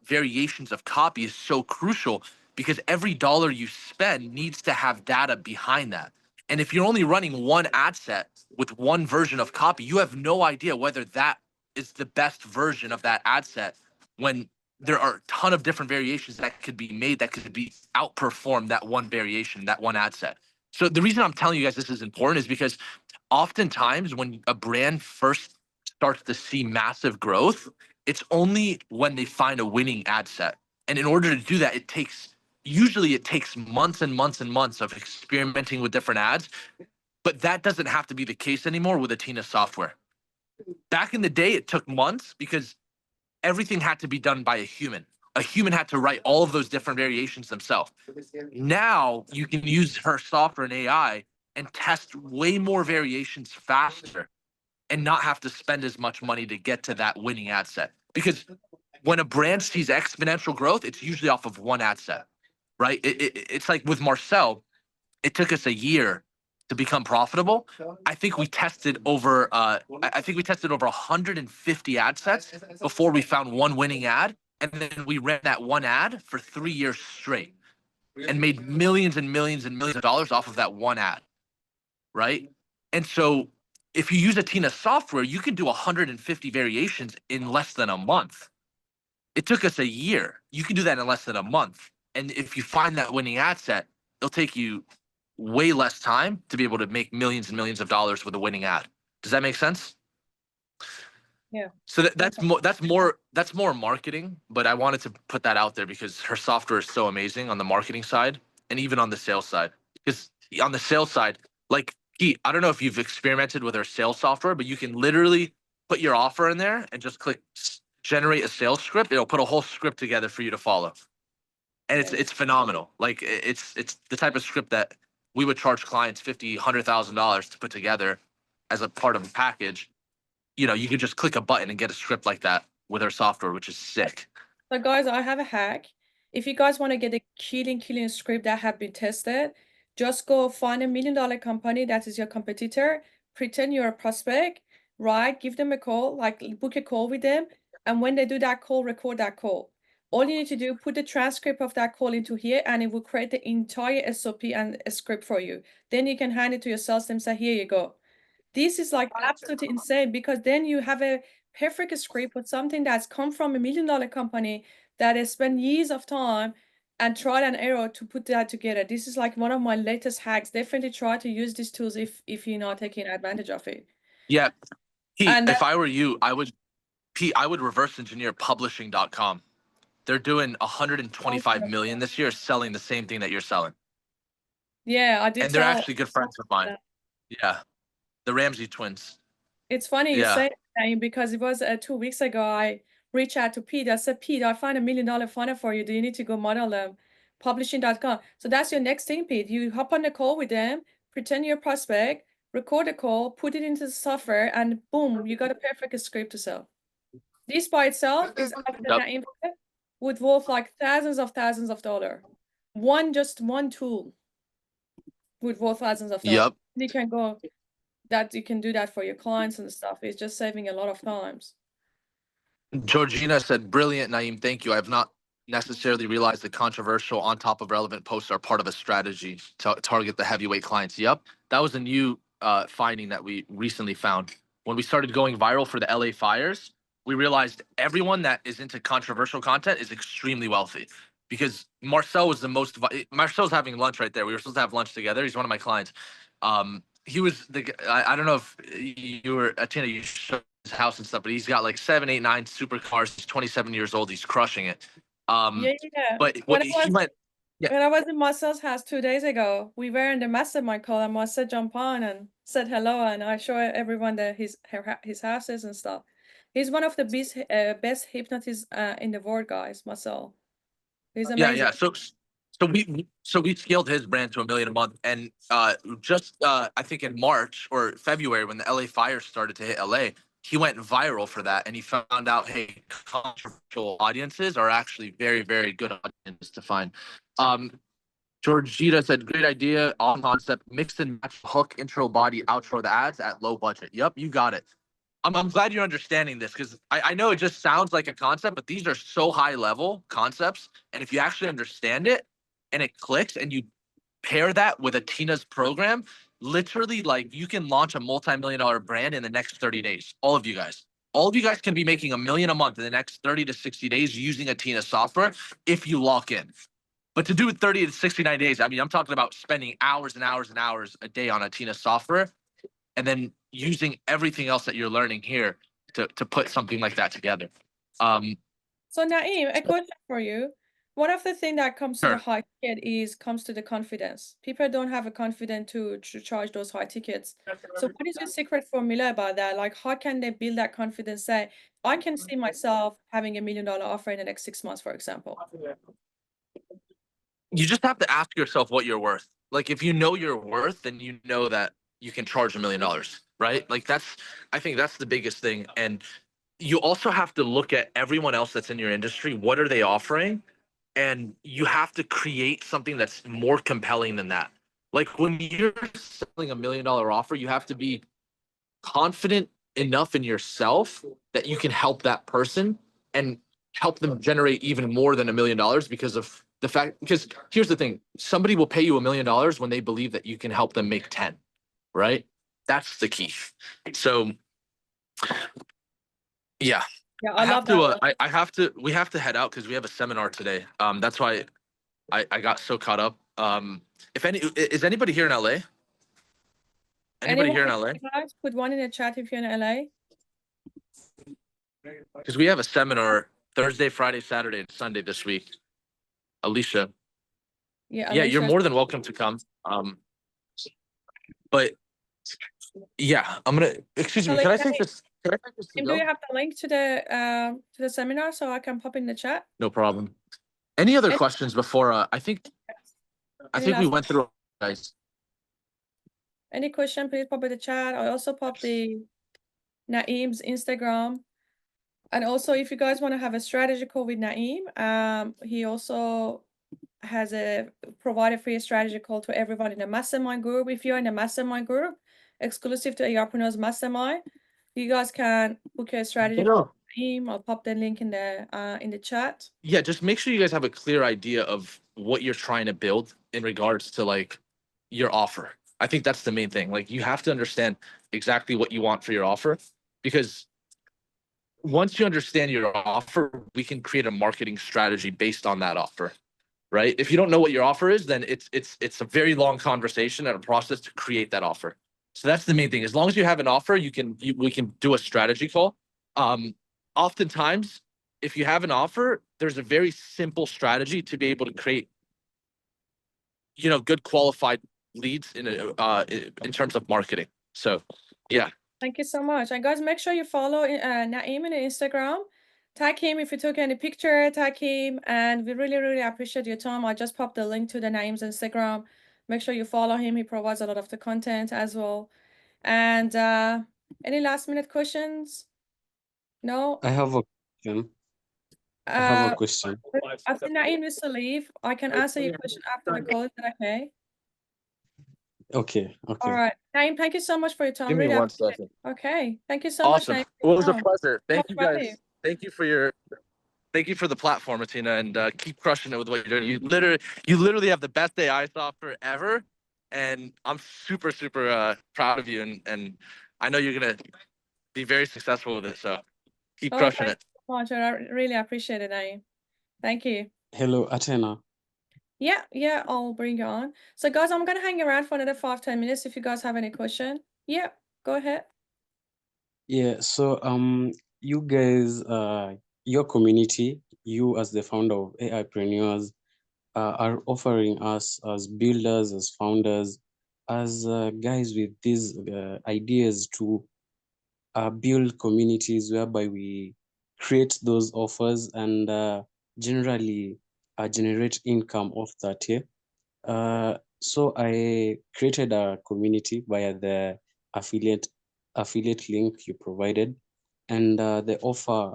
variations of copy is so crucial, because every dollar you spend needs to have data behind that. And if you're only running one ad set with one version of copy, you have no idea whether that is the best version of that ad set, when there are a ton of different variations that could be made that could be outperform that one variation, that one ad set. So the reason I'm telling you guys this is important is because oftentimes when a brand first starts to see massive growth, it's only when they find a winning ad set. And in order to do that, usually it takes months and months and months of experimenting with different ads. But that doesn't have to be the case anymore with Atena software. Back in the day, it took months because everything had to be done by a human. A human had to write all of those different variations themselves. Now you can use her software and AI and test way more variations faster and not have to spend as much money to get to that winning ad set. Because when a brand sees exponential growth, it's usually off of one ad set, right? It's like with Marcel, it took us a year to become profitable. I think we tested over 150 ad sets before we found one winning ad, and then we ran that one ad for 3 years straight and made millions and millions and millions of dollars off of that one ad, right? And so if you use Atena software, you can do 150 variations in less than a month. It took us a year. You can do that in less than a month. And if you find that winning ad set, it'll take you way less time to be able to make millions and millions of dollars with a winning ad. Does that make sense? Yeah. So that's more marketing, but I wanted to put that out there because her software is so amazing on the marketing side and even on the sales side. Because on the sales side, like Pete, I don't know if you've experimented with her sales software, but you can literally put your offer in there and just click generate a sales script. It'll put a whole script together for you to follow. And it's phenomenal. Like it's the type of script that we would charge clients $50,000-$100,000 to put together as a part of a package. You know, you could just click a button and get a script like that with our software, which is sick. So guys, I have a hack. If you guys want to get a killing script that have been tested, just go find $1 million company that is your competitor, pretend you're a prospect, right? Give them a call, like book a call with them. And when they do that call, record that call. All you need to do, put the transcript of that call into here, and it will create the entire SOP and a script for you. Then you can hand it to your sales team, say, here you go. This is like absolutely insane because then you have a perfect script with something that's come from $1 million company that has spent years of time and trial and error to put that together. This is like one of my latest hacks. Definitely try to use these tools if you're not taking advantage of it. Yeah. Pete, And if I were you, I would reverse engineer publishing.com. They're doing 125 million this year selling the same thing that you're selling. Yeah, I did And they're tell. actually good friends of mine. Yeah. The Ramsey twins. It's funny you Yeah. say that because it was 2 weeks ago. I reached out to Pete. I said, Pete, I find $1 million funnel for you. Do you need to go model them? Publishing.com. So that's your next thing, Pete. You hop on the call with them, pretend you're a prospect, record a call, put it into the software, and boom, you got a perfect script to sell. This by itself is after Naeem would worth like thousands of dollars. Just one tool would worth thousands of dollars. Yep. You can do that for your clients and stuff. It's just saving a lot of times. Georgina said, brilliant, Naeem. Thank you. I have not necessarily realized that controversial on top of relevant posts are part of a strategy to target the heavyweight clients. Yep. That was a new finding that we recently found. When we started going viral for the LA fires, we realized everyone that is into controversial content is extremely wealthy because Marcel was Marcel's having lunch right there. We were supposed to have lunch together. He's one of my clients. He was I don't know if you were Atena, you showed his house and stuff, but he's got like 7, 8, 9 supercars. He's 27 years old. He's crushing it. Yeah. But When I was in Marcel's house 2 days ago, we were in the mastermind call, and Marcel jumped on and said hello, and I show everyone his houses and stuff. He's one of the best hypnotists in the world, guys. Marcel, he's amazing. Yeah. So we scaled his brand to $1 million a month, and I think in March or February when the LA fire started to hit LA, he went viral for that, and he found out, hey, controversial audiences are actually very, very good audiences to find. Georgita said, great idea, on concept, mix and match hook, intro, body, outro the ads at low budget. Yep, you got it. I'm glad you're understanding this because I know it just sounds like a concept, but these are so high level concepts. And if you actually understand it and it clicks and you pair that with Atena's program, literally like you can launch a multi-million-dollar brand in the next 30 days. All of you guys can be making $1 million a month in the next 30 to 60 days using Atena software if you lock in. But to do it 30 to 69 days, I mean, I'm talking about spending hours and hours and hours a day on Atena software and then using everything else that you're learning here to put something like that together. So Naeem, a question for you. One of the things that comes to the Sure. high ticket comes to the confidence. People don't have a confidence to charge those high tickets. So what is your secret formula about that? Like, how can they build that confidence? Say, I can see myself having $1 million offer in the next 6 months, for example. You just have to ask yourself what you're worth. Like, if you know your worth, then you know that you can charge $1 million, right? Like, I think that's the biggest thing. And you also have to look at everyone else that's in your industry. What are they offering? And you have to create something that's more compelling than that. Like, when you're selling $1 million offer, you have to be confident enough in yourself that you can help that person and help them generate even more than $1 million because of the fact, because here's the thing, somebody will pay you $1 million when they believe that you can help them make 10, right? That's the key. So yeah, Yeah, I love that. we have to head out because we have a seminar today. That's why I got so caught up. Is anybody here in LA? Anybody here in LA? Guys, put one in the chat if you're in LA. Because we have a seminar Thursday, Friday, Saturday, and Sunday this week. Alicia. Yeah, Yeah, you're Alicia's- more than welcome to come. But yeah, excuse me, So, can I like, take this? Can I take this to do go? you have the link to the seminar so I can pop in the chat? No problem. Any other Any- questions before I think we last- went through, guys. Any question, please pop in the chat. I also pop the Naeem's Instagram. And also, if you guys want to have a strategy call with Naeem, he also has provided free strategy call to everyone in the Mastermind group. If you're in the Mastermind group, exclusive to AIpreneurs Mastermind, you guys can book a strategy call with Naeem. I'll pop the link in the chat. Yeah, just make sure you guys have a clear idea of what you're trying to build in regards to like your offer. I think that's the main thing. Like, you have to understand exactly what you want for your offer, because once you understand your offer, we can create a marketing strategy based on that offer, right? If you don't know what your offer is, then it's a very long conversation and a process to create that offer. So that's the main thing. As long as you have an offer, we can do a strategy call. Oftentimes, if you have an offer, there's a very simple strategy to be able to create, good qualified leads in terms of marketing. So yeah. Thank you so much. And guys, make sure you follow Naeem on Instagram. Tag him if you took any picture, tag him. And we really, really appreciate your time. I just popped the link to the Naeem's Instagram. Make sure you follow him. He provides a lot of the content as well. And any last minute questions? No? I have a question. I have a question. After Naeem needs to leave, I can answer your question after the call. Is that okay? Okay. All right. Naeem, thank you so much for your time. Give me Really one appreciate second. it. Okay. Thank you so Awesome. much, Naeem. Well, it was a pleasure. Thank you, Much value. guys. Thank you for the platform, Atena, and keep crushing it with what you're doing. You literally have the best AI software ever, and I'm super, super proud of you. And I know you're gonna be very successful with it. So keep crushing it. Thank you so much. I really appreciate it, Naeem. Thank you. Hello, Atena. Yeah, I'll bring you on. So guys, I'm gonna hang around for another 5-10 minutes if you guys have any question. Yeah, go ahead. Yeah, so you guys, your community, you as the founder of AIpreneurs, are offering us as builders, as founders, as guys with these ideas to build communities whereby we create those offers and generally generate income off that. Yeah. So I created a community via the affiliate link you provided, and the offer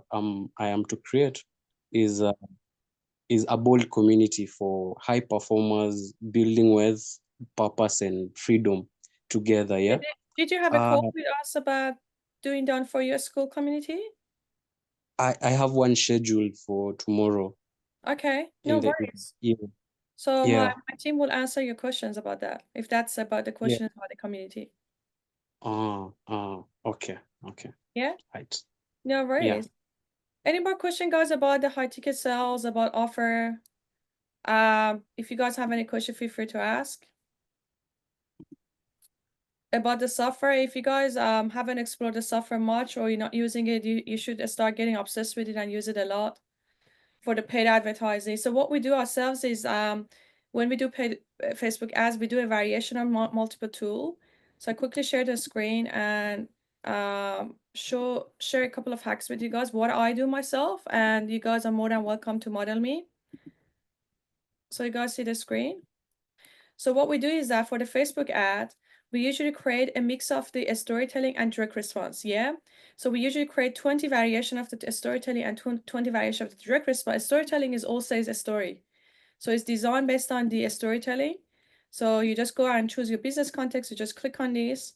I am to create is a bold community for high performers building wealth, purpose, and freedom together. Yeah. Did you have a call with us about doing that for your Skool community? I have one scheduled for tomorrow. Okay, no worries. Yeah. So Yeah. my team will answer your questions about that, if that's about the questions about the community. Okay. Yeah, Right. no worries. Any more question, guys, about the high ticket sales, about offer? If you guys have any question, feel free to ask. About the software, if you guys haven't explored the software much or you're not using it, you should start getting obsessed with it and use it a lot for the paid advertising. So what we do ourselves is when we do paid Facebook ads, we do a variation on multiple tool. So I quickly share the screen and share a couple of hacks with you guys, what I do myself, and you guys are more than welcome to model me. So you guys see the screen. So what we do is that for the Facebook ad, we usually create a mix of the storytelling and direct response, yeah? So we usually create 20 variation of the storytelling and 20 variation of the direct response. Storytelling is also a story. So it's designed based on the storytelling. So you just go and choose your business context, you just click on this.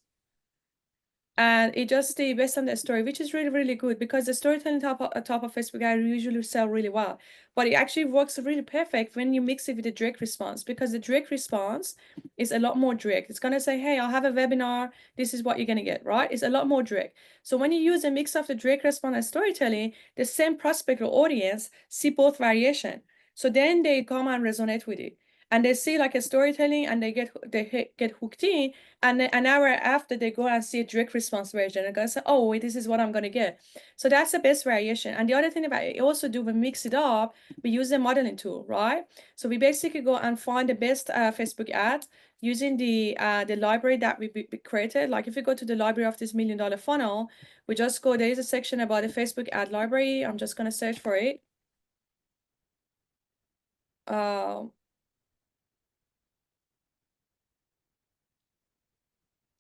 And it just based on the story, which is really, really good because the storytelling top of Facebook ad usually sell really well. But it actually works really perfect when you mix it with the direct response, because the direct response is a lot more direct. It's going to say, hey, I'll have a webinar. This is what you're going to get, right? It's a lot more direct. So when you use a mix of the direct response and storytelling, the same prospect or audience see both variation. So then they come and resonate with it. And they see like a storytelling and they get hooked in. And then an hour after, they go and see a direct response version and go say, oh, wait, this is what I'm going to get. So that's the best variation. And the other thing about it also do, we mix it up, we use the modeling tool, right? So we basically go and find the best Facebook ad using the library that we created. Like if you go to the library of this $1 million funnel, we just go, there is a section about the Facebook ad library. I'm just going to search for it.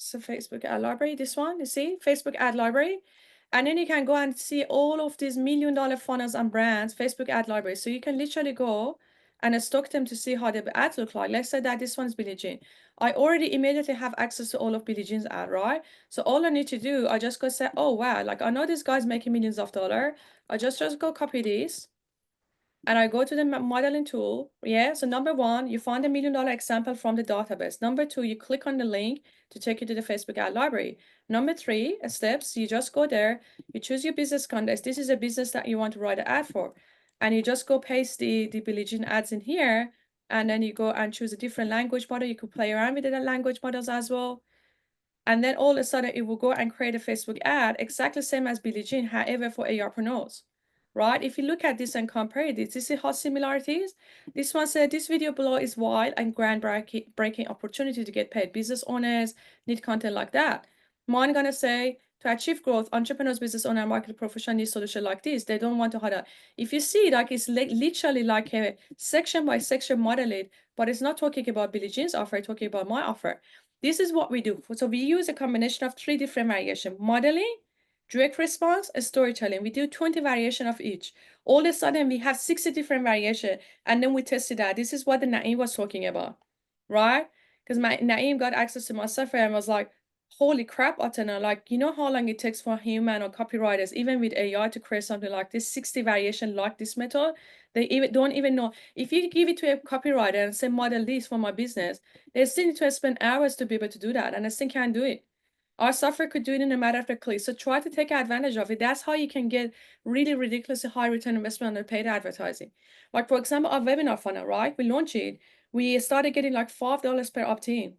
So Facebook ad library, this one, you see, Facebook ad library. And then you can go and see all of these $1 million funnels and brands, Facebook ad library. So you can literally go and stock them to see how the ads look like. Let's say that this one is Billie Jean. I already immediately have access to all of Billie Jean's ad, right? So all I need to do, I just go say, oh, wow, like I know this guy's making millions of dollars. I just go copy this. And I go to the modeling tool. Yeah, so number one, you find a $1 million example from the database. Number two, you click on the link to take you to the Facebook ad library. Number three, steps, you just go there, you choose your business context. This is a business that you want to write an ad for. And you just go paste the Billie Jean ads in here. And then you go and choose a different language model. You could play around with the language models as well. And then all of a sudden, it will go and create a Facebook ad, exactly the same as Billie Jean, however, for AIpreneurs. Right? If you look at this and compare this, you see how similar it is. This one said, this video below is wild and groundbreaking opportunity to get paid. Business owners need content like that. Mine gonna say, to achieve growth, entrepreneurs, business owner, market professional need solution like this. They don't want to hide. If you see, like it's literally like a section by section modeled, but it's not talking about Billie Jean's offer, it's talking about my offer. This is what we do. So we use a combination of 3 different variations: modeling, direct response, and storytelling. We do 20 variation of each. All of a sudden, we have 60 different variation, and then we tested that. This is what the Naeem was talking about, right? Because Naeem got access to my software and was like, holy crap, Atena, like, you know how long it takes for human or copywriters, even with AI, to create something like this, 60 variation like this method? They don't even know. If you give it to a copywriter and say, model this for my business, they still need to spend hours to be able to do that, and they still can't do it. Our software could do it in a matter of a click. So try to take advantage of it. That's how you can get really ridiculously high return investment on paid advertising. Like, for example, our webinar funnel, right? We launched it. We started getting like $5 per opt-in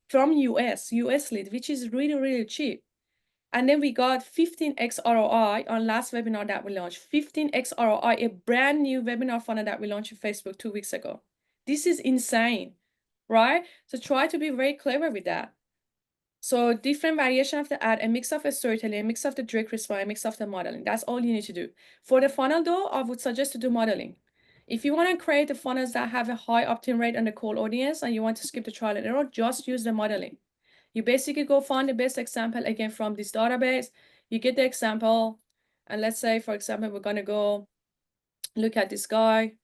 from US lead, which is really, really cheap. And then we got 15x ROI on last webinar that we launched. 15x ROI, a brand new webinar funnel that we launched on Facebook 2 weeks ago. This is insane, right? So try to be very clever with that. So different variation of the ad, a mix of a storytelling, a mix of the direct response, a mix of the modeling. That's all you need to do. For the funnel though, I would suggest to do modeling. If you want to create the funnels that have a high opt-in rate on the cold audience and you want to skip the trial and error, just use the modeling. You basically go find the best example again from this database. You get the example, and let's say, for example, we're gonna go look at this guy.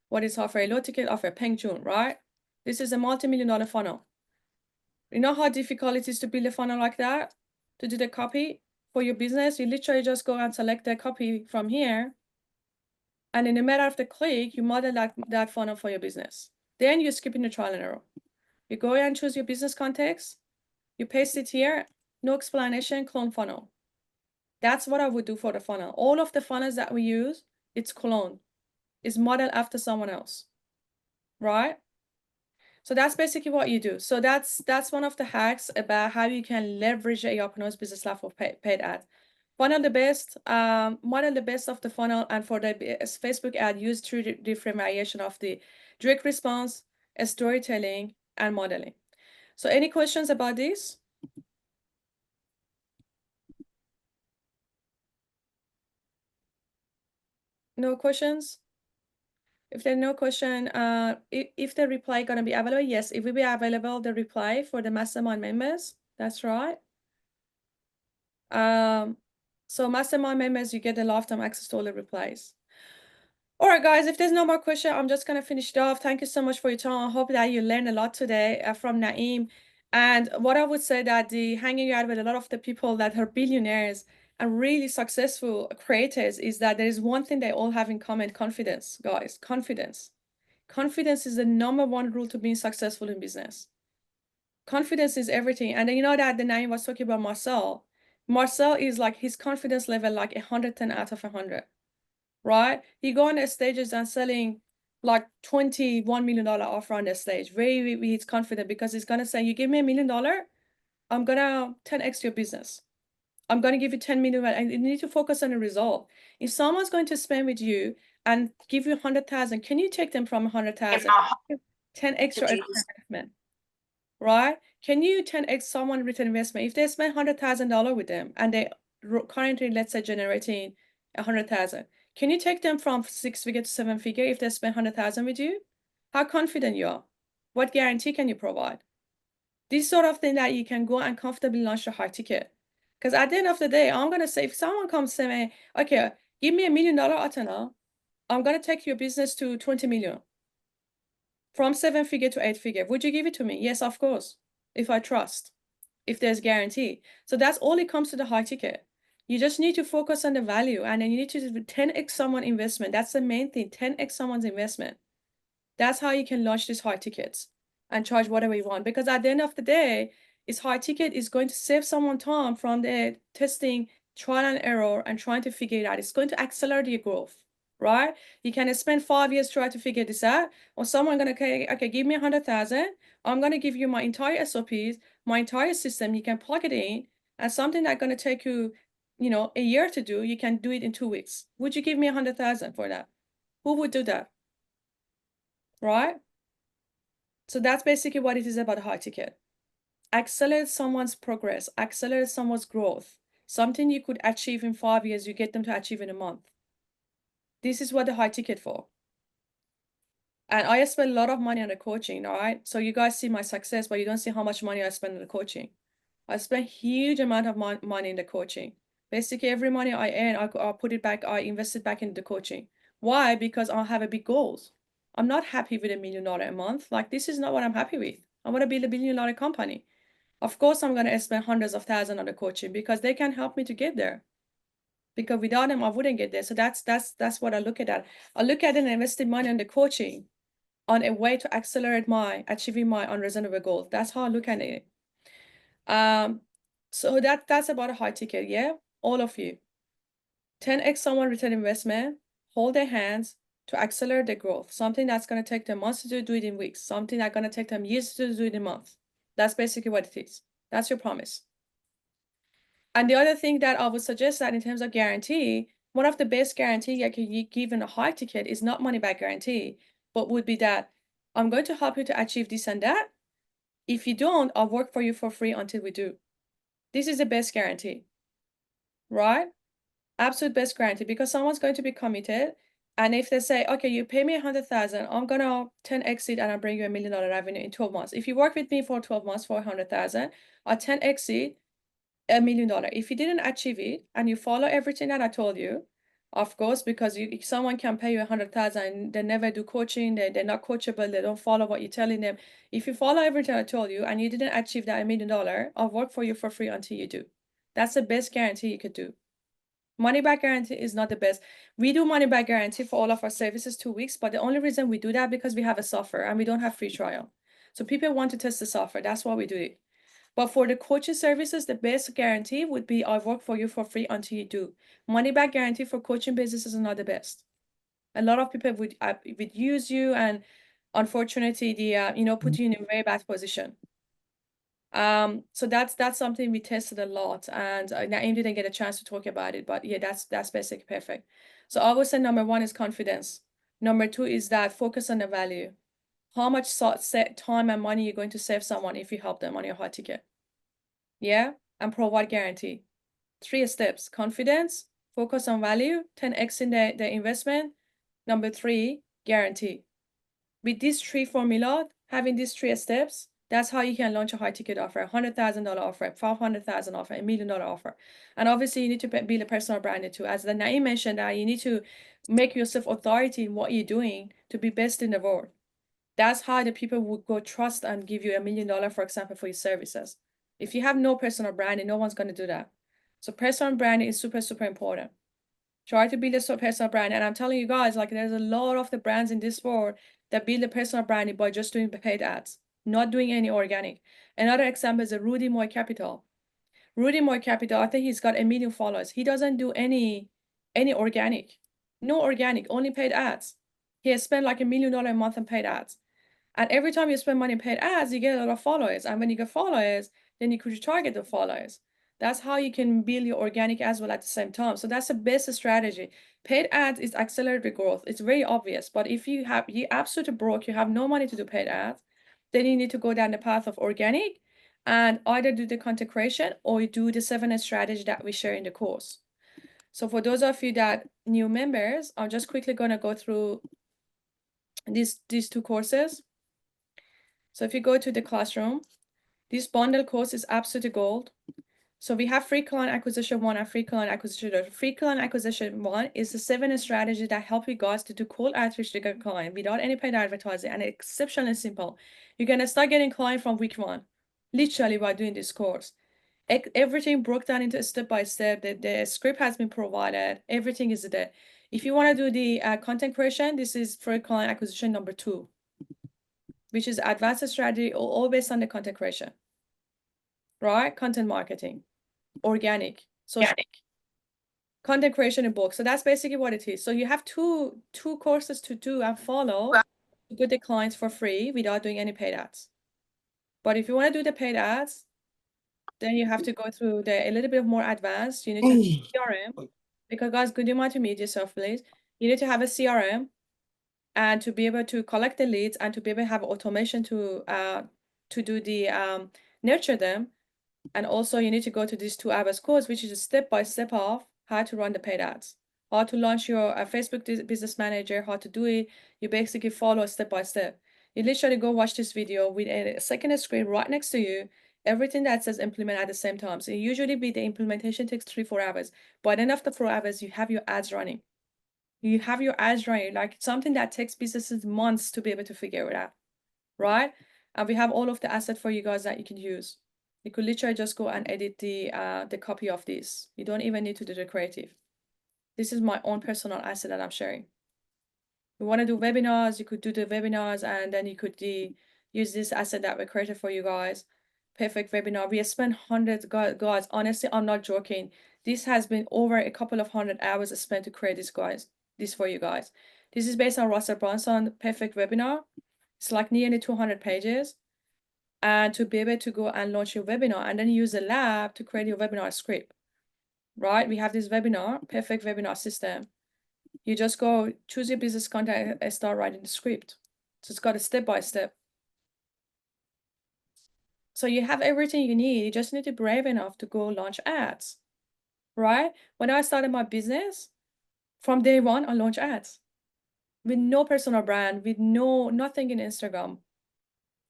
What is offer? A low ticket offer, Peng Jun, right? This is a multi-million-dollar funnel. You know how difficult it is to build a funnel like that? To do the copy for your business? You literally just go and select the copy from here. And in a matter of the click, you model that funnel for your business. Then you're skipping the trial and error. You go and choose your business context. You paste it here. No explanation, clone funnel. That's what I would do for the funnel. All of the funnels that we use, it's clone. It's modeled after someone else. right? So that's basically what you do. So that's one of the hacks about how you can leverage AIpreneurs Business Lab for paid ads. Model the best of the funnel, and for the Facebook ad, use 3 different variation of the direct response, storytelling, and modeling. So any questions about this? No questions? If there's no question, if the reply gonna be available, yes, it will be available, the reply for the Mastermind members. That's right. So Mastermind members, you get the lifetime access to all the replies. All right, guys, if there's no more question, I'm just gonna finish it off. Thank you so much for your time. I hope that you learned a lot today from Naeem. And what I would say that the hanging out with a lot of the people that are billionaires and really successful creators is that there is one thing they all have in common: confidence, guys. Confidence. Confidence is the #1 rule to being successful in business. Confidence is everything. And then you know that the Naeem was talking about Marcel. Marcel is like his confidence level like 110 out of 100, right? He go on the stages and selling like $21 million offer on the stage. He's confident because he's gonna say, you give me $1 million, I'm gonna 10x your business. I'm gonna give you 10 million, and you need to focus on the result. If someone's going to spend with you and give you 100,000, can you take them from 100,000? 10x your investment, right? Can you 10x someone return investment? If they spend $100,000 with them and they currently, let's say, generating 100,000, can you take them from 6-figure to 7-figure if they spend 100,000 with you? How confident you are? What guarantee can you provide? This sort of thing that you can go and comfortably launch a high ticket. Because at the end of the day, I'm gonna say, if someone comes to me, okay, give me $1 million, Atena, I'm gonna take your business to 20 million. From 7-figure to 8-figure, would you give it to me? Yes, of course. If I trust, if there's guarantee. So that's all it comes to the high ticket. You just need to focus on the value, and then you need to 10x someone investment. That's the main thing, 10x someone's investment. That's how you can launch these high tickets and charge whatever you want. Because at the end of the day, this high ticket is going to save someone time from the testing, trial and error, and trying to figure it out. It's going to accelerate your growth, right? You can spend 5 years trying to figure this out, or someone gonna say, okay, give me 100,000. I'm gonna give you my entire SOPs, my entire system. You can plug it in, and something that's gonna take you, a year to do, you can do it in 2 weeks. Would you give me 100,000 for that? Who would do that? Right? So that's basically what it is about high ticket. Accelerate someone's progress, accelerate someone's growth. Something you could achieve in 5 years, you get them to achieve in a month. This is what the high ticket for. And I spend a lot of money on the coaching, all right? So you guys see my success, but you don't see how much money I spend on the coaching. I spend huge amount of money in the coaching. Basically, every money I earn, I put it back, I invest it back into the coaching. Why? Because I have a big goals. I'm not happy with $1 million a month. Like, this is not what I'm happy with. I want to build $1 billion company. Of course, I'm going to spend hundreds of thousands on the coaching because they can help me to get there. Because without them, I wouldn't get there. So that's what I look at. I look at it and investing money on the coaching on a way to accelerate achieving my unreasonable goals. That's how I look at it. So that's about a high ticket, yeah? All of you. 10x someone return investment, hold their hands to accelerate their growth. Something that's going to take them months to do it in weeks. Something that's going to take them years to do it in months. That's basically what it is. That's your promise. And the other thing that I would suggest that in terms of guarantee, one of the best guarantee I can give in a high ticket is not money back guarantee, but would be that I'm going to help you to achieve this and that. If you don't, I'll work for you for free until we do. This is the best guarantee, right? Absolute best guarantee, because someone's going to be committed. And if they say, okay, you pay me 100,000, I'm gonna 10x it and I'll bring you $1 million revenue in 12 months. If you work with me for 12 months for 100,000, I'll 10x it $1 million. If you didn't achieve it and you follow everything that I told you, of course, because if someone can pay you 100,000, they never do coaching, they're not coachable, they don't follow what you're telling them. If you follow everything I told you and you didn't achieve that $1 million, I'll work for you for free until you do. That's the best guarantee you could do. Money back guarantee is not the best. We do money back guarantee for all of our services 2 weeks, but the only reason we do that because we have a software and we don't have free trial. So people want to test the software. That's why we do it. But for the coaching services, the best guarantee would be I work for you for free until you do. Money back guarantee for coaching businesses is not the best. A lot of people would use you and unfortunately, the put you in a very bad position. So that's something we tested a lot, and Naeem didn't get a chance to talk about it, but yeah, that's basically perfect. So I would say number one is confidence. Number two is that focus on the value. How much set time and money you're going to save someone if you help them on your high ticket. Yeah, and provide guarantee. 3 steps: confidence, focus on value, 10x in the investment. Number 3, guarantee. With these 3 formula, having these 3 steps, that's how you can launch a high ticket offer, $100,000 offer, $500,000 offer, $1 million offer. And obviously you need to build a personal brand too. As the Naeem mentioned, that you need to make yourself authority in what you're doing to be best in the world. That's how the people would go trust and give you $1 million, for example, for your services. If you have no personal branding, no one's going to do that. So personal branding is super, super important. Try to build a personal brand. And I'm telling you guys, like, there's a lot of the brands in this world that build a personal branding by just doing paid ads, not doing any organic. Another example is a Rudy Moy Capital. Rudy Moy Capital, I think he's got 1 million followers. He doesn't do any organic. No organic, only paid ads. He has spent like $1 million a month on paid ads. And every time you spend money in paid ads, you get a lot of followers. And when you get followers, then you could target the followers. That's how you can build your organic as well at the same time. So that's the best strategy. Paid ads is accelerated growth. It's very obvious. But if you absolutely broke, you have no money to do paid ads, then you need to go down the path of organic and either do the content creation or you do the 7S strategy that we share in the course. So for those of you that new members, I'm just quickly going to go through these 2 courses. So if you go to the classroom, this bundle course is absolute gold. So we have free client acquisition 1 and free client acquisition 2. Free client acquisition 1 is the 7 strategy that help you guys to do cold outreach to get client without any paid advertising, and exceptionally simple. You're gonna start getting client from week 1, literally by doing this course. Everything broke down into step by step. The script has been provided. Everything is there. If you want to do the content creation, this is free client acquisition number 2. Which is advanced strategy, all based on the content creation, right? Content marketing, organic, social, content creation in bulk. So that's basically what it is. So you have two courses to do and follow to get the clients for free without doing any paid ads. But if you want to do the paid ads, then you have to go through a little bit more advanced. You need to have CRM, because guys, could you mind to mute yourself, please? You need to have a CRM. And to be able to collect the leads and to be able to have automation to do the nurture them. And also you need to go to this 2 hours course, which is a step-by-step of how to run the paid ads, how to launch your Facebook business manager, how to do it. You basically follow step-by-step. You literally go watch this video with a second screen right next to you, everything that says implement at the same time. So usually the implementation takes 3-4 hours. By the end of the 4 hours, you have your ads running. You have your ads running, like something that takes businesses months to be able to figure it out, right? And we have all of the assets for you guys that you can use. You could literally just go and edit the copy of this. You don't even need to do the creative. This is my own personal asset that I'm sharing. You want to do webinars, you could do the webinars, and then you could use this asset that we created for you guys. Perfect webinar. We have spent hundreds, guys. Honestly, I'm not joking. This has been over a couple of 100 hours spent to create this, guys. This for you guys. This is based on Russell Brunson perfect webinar. It's like nearly 200 pages. And to be able to go and launch your webinar and then use the lab to create your webinar script, right? We have this webinar, perfect webinar system. You just go choose your business content and start writing the script. So it's got a step-by-step. So you have everything you need. You just need to be brave enough to go launch ads, right? When I started my business, from day 1, I launched ads with no personal brand, with nothing in Instagram.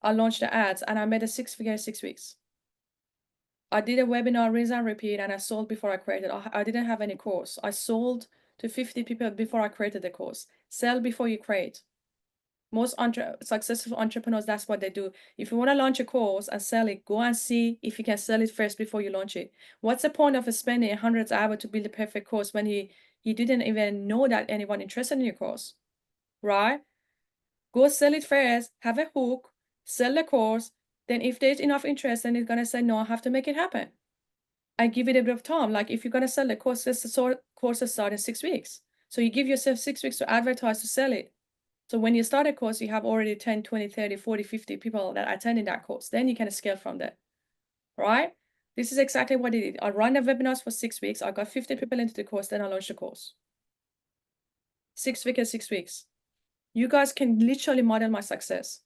I launched the ads and I made a 6-figure in 6 weeks. I did a webinar, rinse and repeat, and I sold before I created. I didn't have any course. I sold to 50 people before I created the course. Sell before you create. Most successful entrepreneurs, that's what they do. If you want to launch a course and sell it, go and see if you can sell it first before you launch it. What's the point of spending hundreds of hours to build a perfect course when you didn't even know that anyone interested in your course, right? Go sell it first, have a hook, sell the course. Then if there's enough interest, then it's going to say, no, I have to make it happen. And give it a bit of time. Like if you're going to sell the course, courses start in 6 weeks. So you give yourself 6 weeks to advertise, to sell it. So when you start a course, you have already 10, 20, 30, 40, 50 people that are attending that course. Then you can scale from there, right? This is exactly what I did. I ran the webinars for 6 weeks. I got 50 people into the course. Then I launched the course. 6 weeks and 6 weeks. You guys can literally model my success.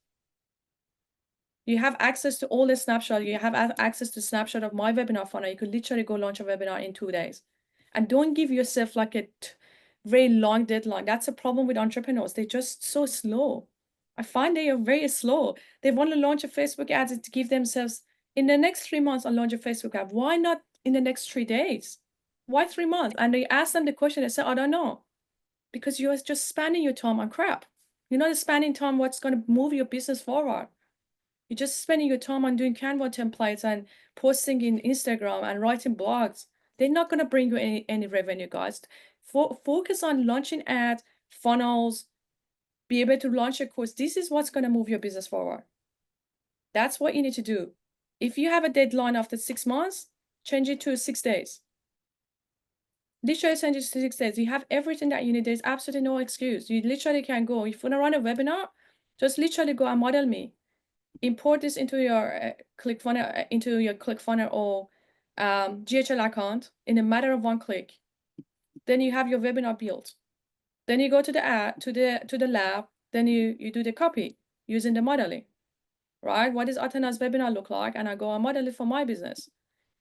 You have access to all the snapshot. You have access to snapshot of my webinar funnel. You could literally go launch a webinar in 2 days. And don't give yourself like a very long deadline. That's a problem with entrepreneurs. They're just so slow. I find they are very slow. They want to launch a Facebook ad to give themselves, in the next 3 months, I'll launch a Facebook ad. Why not in the next 3 days? Why 3 months? And they ask them the question, they say, I don't know. Because you're just spending your time on crap. You're not spending time what's going to move your business forward. You're just spending your time on doing Canva templates and posting in Instagram and writing blogs. They're not going to bring you any revenue, guys. Focus on launching ads, funnels, be able to launch a course. This is what's going to move your business forward. That's what you need to do. If you have a deadline after 6 months, change it to 6 days. Literally change it to 6 days. You have everything that you need. There's absolutely no excuse. You literally can go. If you want to run a webinar, just literally go and model me. Import this into your ClickFunnels or GHL account in a matter of 1 click. Then you have your webinar built. Then you go to the lab. Then you do the copy using the modeling, right? What does Atena's webinar look like? And I go and model it for my business.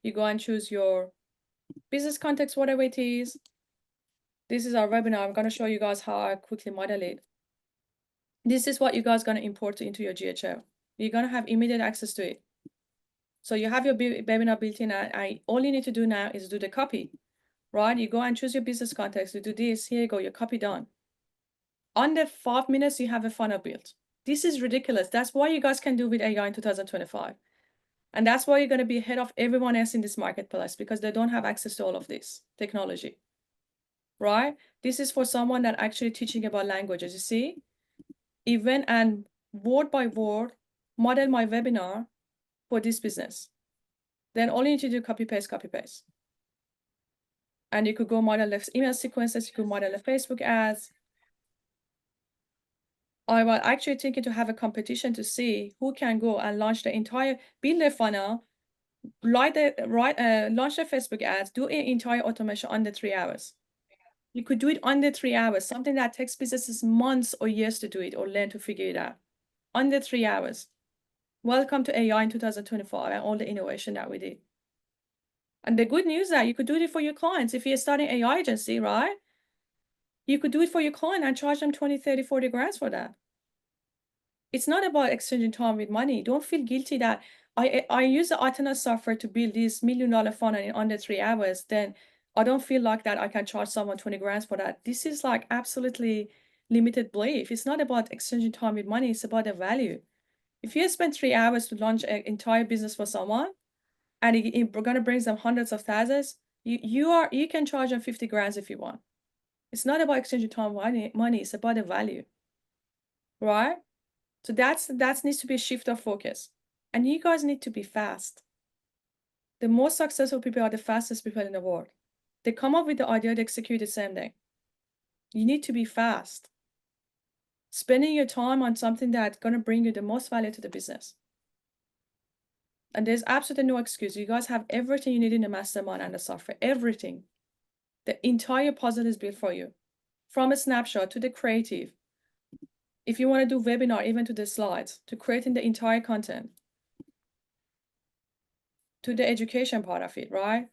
You go and choose your business context, whatever it is. This is our webinar. I'm going to show you guys how I quickly model it. This is what you guys are going to import into your GHL. You're going to have immediate access to it. So you have your webinar built in. All you need to do now is do the copy, right? You go and choose your business context. You do this. Here you go. Your copy done. Under 5 minutes, you have a funnel built. This is ridiculous. That's why you guys can do with AI in 2025. And that's why you're going to be ahead of everyone else in this marketplace, because they don't have access to all of this technology, right? This is for someone that actually teaching about languages. You see, even and word by word, model my webinar for this business. Then all you need to do, copy paste. And you could go model the email sequences, you could model the Facebook ads. I was actually thinking to have a competition to see who can go and launch the entire, build a funnel, launch the Facebook ads, do an entire automation under 3 hours. You could do it under 3 hours, something that takes businesses months or years to do it or learn to figure it out. Under 3 hours. Welcome to AI in 2025 and all the innovation that we did. And the good news is that you could do it for your clients. If you're starting an AI agency, right? You could do it for your client and charge them 20, 30, 40 grand for that. It's not about exchanging time with money. Don't feel guilty that I use the Atena software to build this $1 million funnel in under 3 hours. Then I don't feel like that I can charge someone 20 grand for that. This is like absolutely limited belief. It's not about exchanging time with money. It's about the value. If you spend 3 hours to launch an entire business for someone, and it's going to bring them hundreds of thousands, you can charge them 50 grand if you want. It's not about exchanging time money. It's about the value, right? So that needs to be a shift of focus. And you guys need to be fast. The most successful people are the fastest people in the world. They come up with the idea, they execute the same day. You need to be fast. Spending your time on something that's going to bring you the most value to the business. And there's absolutely no excuse. You guys have everything you need in the mastermind and the software. Everything. The entire puzzle is built for you. From a snapshot to the creative. If you want to do webinar, even to the slides, to creating the entire content. To the education part of it, right?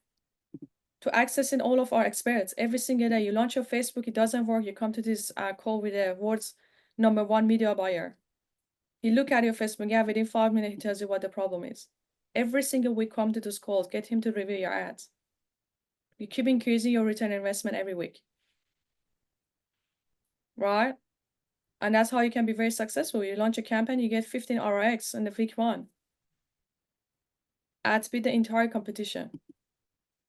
To accessing all of our experts. Every single day, you launch your Facebook, it doesn't work. You come to this call with the world's #1 media buyer. You look at your Facebook, yeah, within 5 minutes, he tells you what the problem is. Every single week, come to those calls, get him to review your ads. You keep increasing your return on investment every week. Right? And that's how you can be very successful. You launch a campaign, you get 15 ROX in the week 1. Ads beat the entire competition.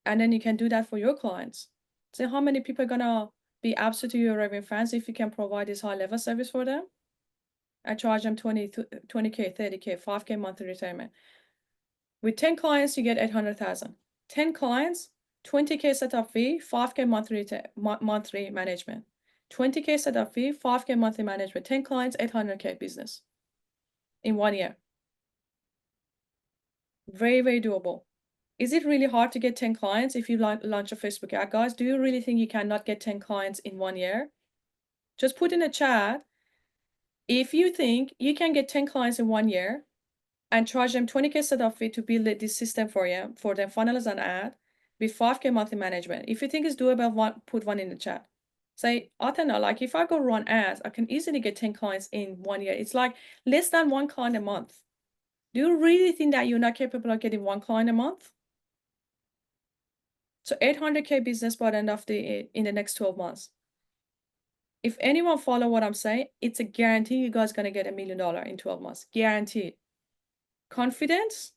And then you can do that for your clients. So how many people are gonna be absolutely your raving fans if you can provide this high level service for them? I charge them 20K, 30K, 5K monthly retirement. With 10 clients, you get 800,000. 10 clients, 20K setup fee, 5K monthly management. 20K setup fee, 5K monthly management, 10 clients, 800K business in 1 year. Very, very doable. Is it really hard to get 10 clients if you launch a Facebook ad, guys? Do you really think you cannot get 10 clients in 1 year? Just put in the chat if you think you can get 10 clients in 1 year and charge them 20K setup fee to build this system for you, for their funnels and ad with 5K monthly management. If you think it's doable, put one in the chat. Say, Atena, like if I go run ads, I can easily get 10 clients in 1 year. It's like less than 1 client a month. Do you really think that you're not capable of getting 1 client a month? So 800K business by the end of in the next 12 months. If anyone follow what I'm saying, it's a guarantee you guys gonna get $1 million in 12 months. Guaranteed. Confidence.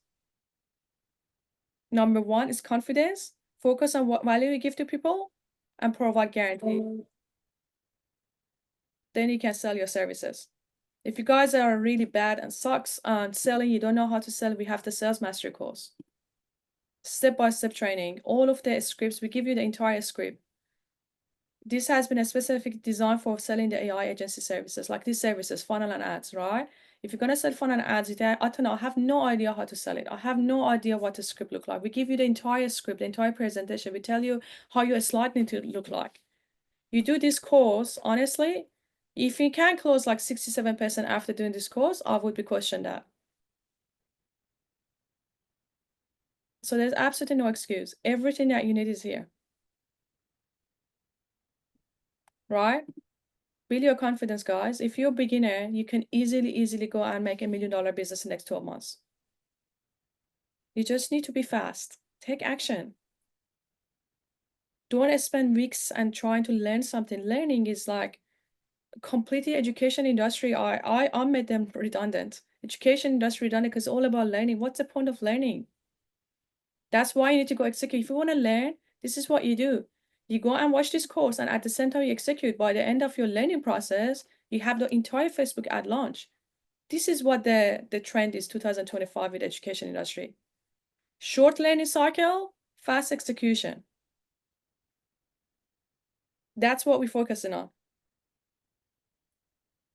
Number 1 is confidence. Focus on what value you give to people and provide guarantee. Then you can sell your services. If you guys are really bad and sucks on selling, you don't know how to sell, we have the sales mastery course. Step-by-step training, all of the scripts, we give you the entire script. This has been a specific design for selling the AI agency services, like these services, funnel and ads, right? If you're gonna sell funnel and ads, I have no idea how to sell it. I have no idea what the script look like. We give you the entire script, the entire presentation. We tell you how your slide need to look like. You do this course, honestly, if you can close like 67% after doing this course, I would be questioning that. So there's absolutely no excuse. Everything that you need is here. Right? Build your confidence, guys. If you're a beginner, you can easily go and make $1 million business in the next 12 months. You just need to be fast. Take action. Don't spend weeks and trying to learn something. Learning is like completely education industry. I made them redundant. Education industry redundant because it's all about learning. What's the point of learning? That's why you need to go execute. If you want to learn, this is what you do. You go and watch this course, and at the same time you execute. By the end of your learning process, you have the entire Facebook ad launch. This is what the trend is 2025 with education industry. Short learning cycle, fast execution. That's what we're focusing on.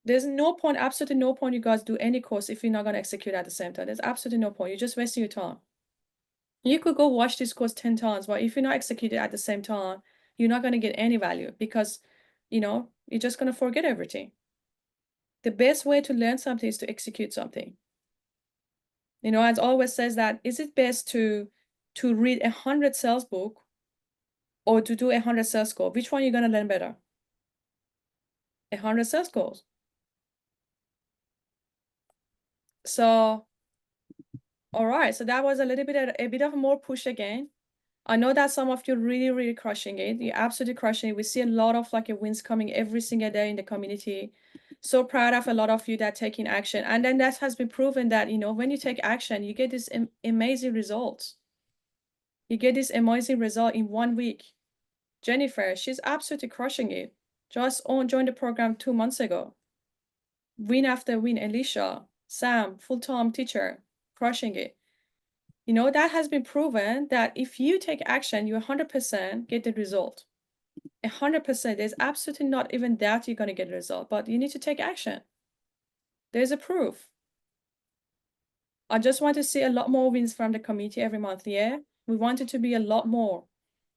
There's no point, absolutely no point you guys do any course if you're not going to execute at the same time. There's absolutely no point. You're just wasting your time. You could go watch this course 10 times, but if you're not executing at the same time, you're not going to get any value because, you're just going to forget everything. The best way to learn something is to execute something. As always says that, is it best to read 100 sales book or to do 100 sales call? Which one are you going to learn better? 100 sales calls. So, all right. So that was a bit of more push again. I know that some of you are really crushing it. You're absolutely crushing it. We see a lot of wins coming every single day in the community. So proud of a lot of you that are taking action. And then that has been proven that, when you take action, you get this amazing results. You get this amazing result in 1 week. Jennifer, she's absolutely crushing it. Just joined the program 2 months ago. Win after win. Alicia, Sam, full-time teacher, crushing it. That has been proven that if you take action, you 100% get the result. 100%. There's absolutely not even doubt you're going to get a result, but you need to take action. There's a proof. I just want to see a lot more wins from the community every month. Yeah, we want it to be a lot more.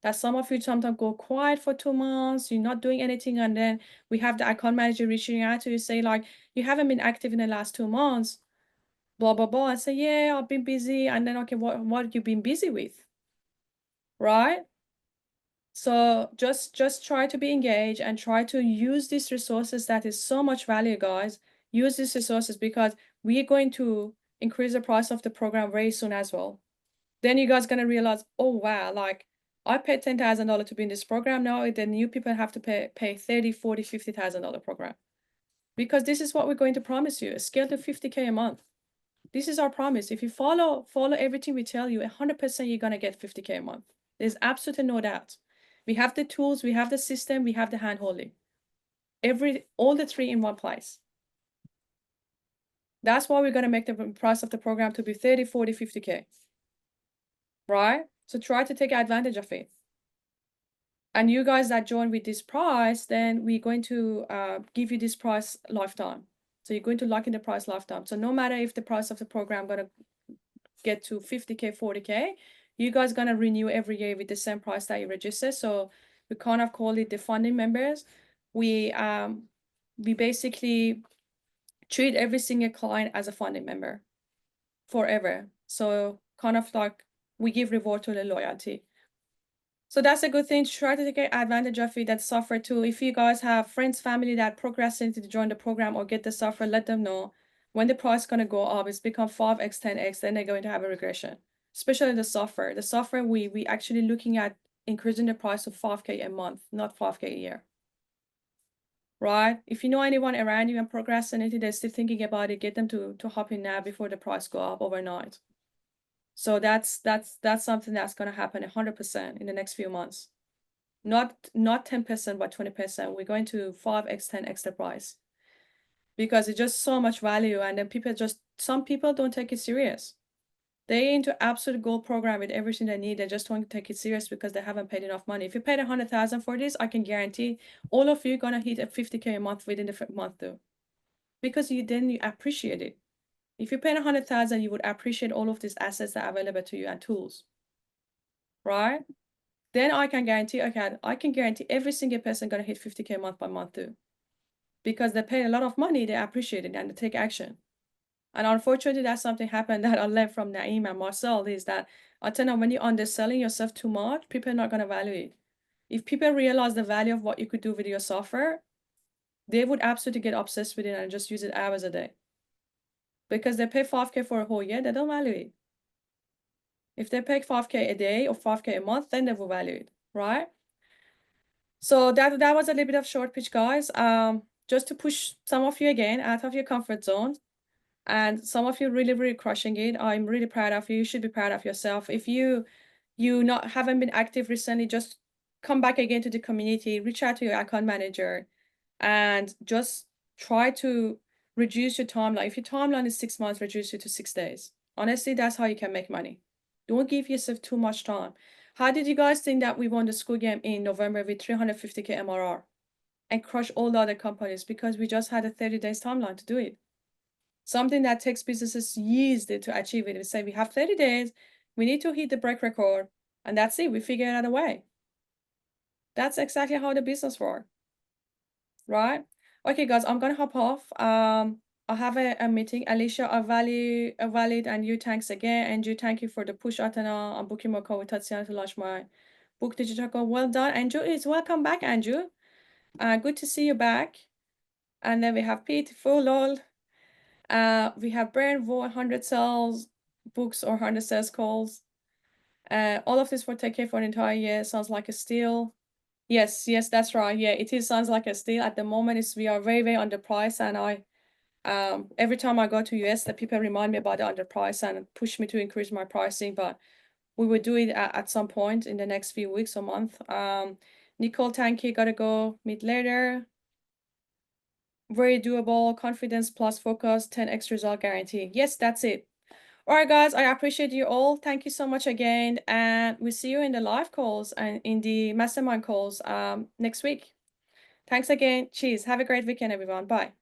That some of you sometimes go quiet for 2 months, you're not doing anything, and then we have the account manager reaching out to you, say you haven't been active in the last 2 months. Blah blah blah. I say, yeah, I've been busy. And then, okay, what have you been busy with? Right? So just try to be engaged and try to use these resources. That is so much value, guys. Use these resources because we're going to increase the price of the program very soon as well. Then you guys gonna realize, oh wow, I paid $10,000 to be in this program. Now the new people have to pay $30,000, $40,000, $50,000 program. Because this is what we're going to promise you, a scale to 50K a month. This is our promise. If you follow everything we tell you, 100% you're going to get 50K a month. There's absolutely no doubt. We have the tools, we have the system, we have the hand-holding. All the three in one place. That's why we're going to make the price of the program to be 30, 40, 50K. Right? So try to take advantage of it. And you guys that join with this price, then we're going to give you this price lifetime. So you're going to lock in the price lifetime. So no matter if the price of the program gonna get to 50K, 40K, you guys gonna renew every year with the same price that you register. So we kind of call it the funding members. We basically treat every single client as a funding member forever. So kind of like we give reward to the loyalty. So that's a good thing to try to take advantage of it, that software too. If you guys have friends, family that procrastinate to join the program or get the software, let them know. When the price is going to go up, it's become 5x, 10x, then they're going to have a regression. Especially the software. The software, we actually looking at increasing the price to 5K a month, not 5K a year. Right? If you know anyone around you and procrastinating, they're still thinking about it, get them to hop in now before the price go up overnight. So that's something that's going to happen 100% in the next few months. Not 10%, but 20%. We're going to 5x, 10x the price. Because it's just so much value, and then some people don't take it serious. They're into absolute gold program with everything they need. They just don't take it serious because they haven't paid enough money. If you paid 100,000 for this, I can guarantee all of you gonna hit a 50K a month within the month though. Because you appreciate it. If you paid 100,000, you would appreciate all of these assets that are available to you and tools, right? Then I can guarantee, okay, I can guarantee every single person gonna hit 50K month by month too, because they pay a lot of money, they appreciate it and they take action. And unfortunately, that's something happened that I learned from Naeem and Marcel, is that Atena, when you're underselling yourself too much, people are not gonna value it. If people realize the value of what you could do with your software, they would absolutely get obsessed with it and just use it hours a day. Because they pay 5K for a whole year, they don't value it. If they pay 5K a day or 5K a month, then they will value it, right? So that was a little bit of short pitch, guys. Just to push some of you again out of your comfort zone. And some of you really, really crushing it. I'm really proud of you. You should be proud of yourself. If you haven't been active recently, just come back again to the community, reach out to your account manager, and just try to reduce your timeline. If your timeline is 6 months, reduce it to 6 days. Honestly, that's how you can make money. Don't give yourself too much time. How did you guys think that we won the Skool game in November with 350K MRR and crush all the other companies? Because we just had a 30 days timeline to do it. Something that takes businesses years to achieve it. We say we have 30 days, we need to hit the break record, and that's it. We figure out a way. That's exactly how the business works, right? Okay, guys, I'm gonna hop off. I have a meeting. Alicia, I valid, and you thanks again. Andrew, thank you for the push, Atena. I'm booking my call with Tatiana to launch my book digital call. Well done, Andrew. It's welcome back, Andrew. Good to see you back. And then we have Pete, full lol. We have Brand, 100 sales books or 100 sales calls. All of this for 10K for an entire year sounds like a steal. Yes, that's right. Yeah, it is sounds like a steal. At the moment, we are very, very underpriced, and every time I go to US, the people remind me about the underprice and push me to increase my pricing. But we will do it at some point in the next few weeks or month. Nicole, thank you. Gotta go meet later. Very doable, confidence plus focus, 10x result guarantee. Yes, that's it. All right, guys, I appreciate you all. Thank you so much again. And we'll see you in the live calls and in the mastermind calls next week. Thanks again. Cheers. Have a great weekend, everyone. Bye.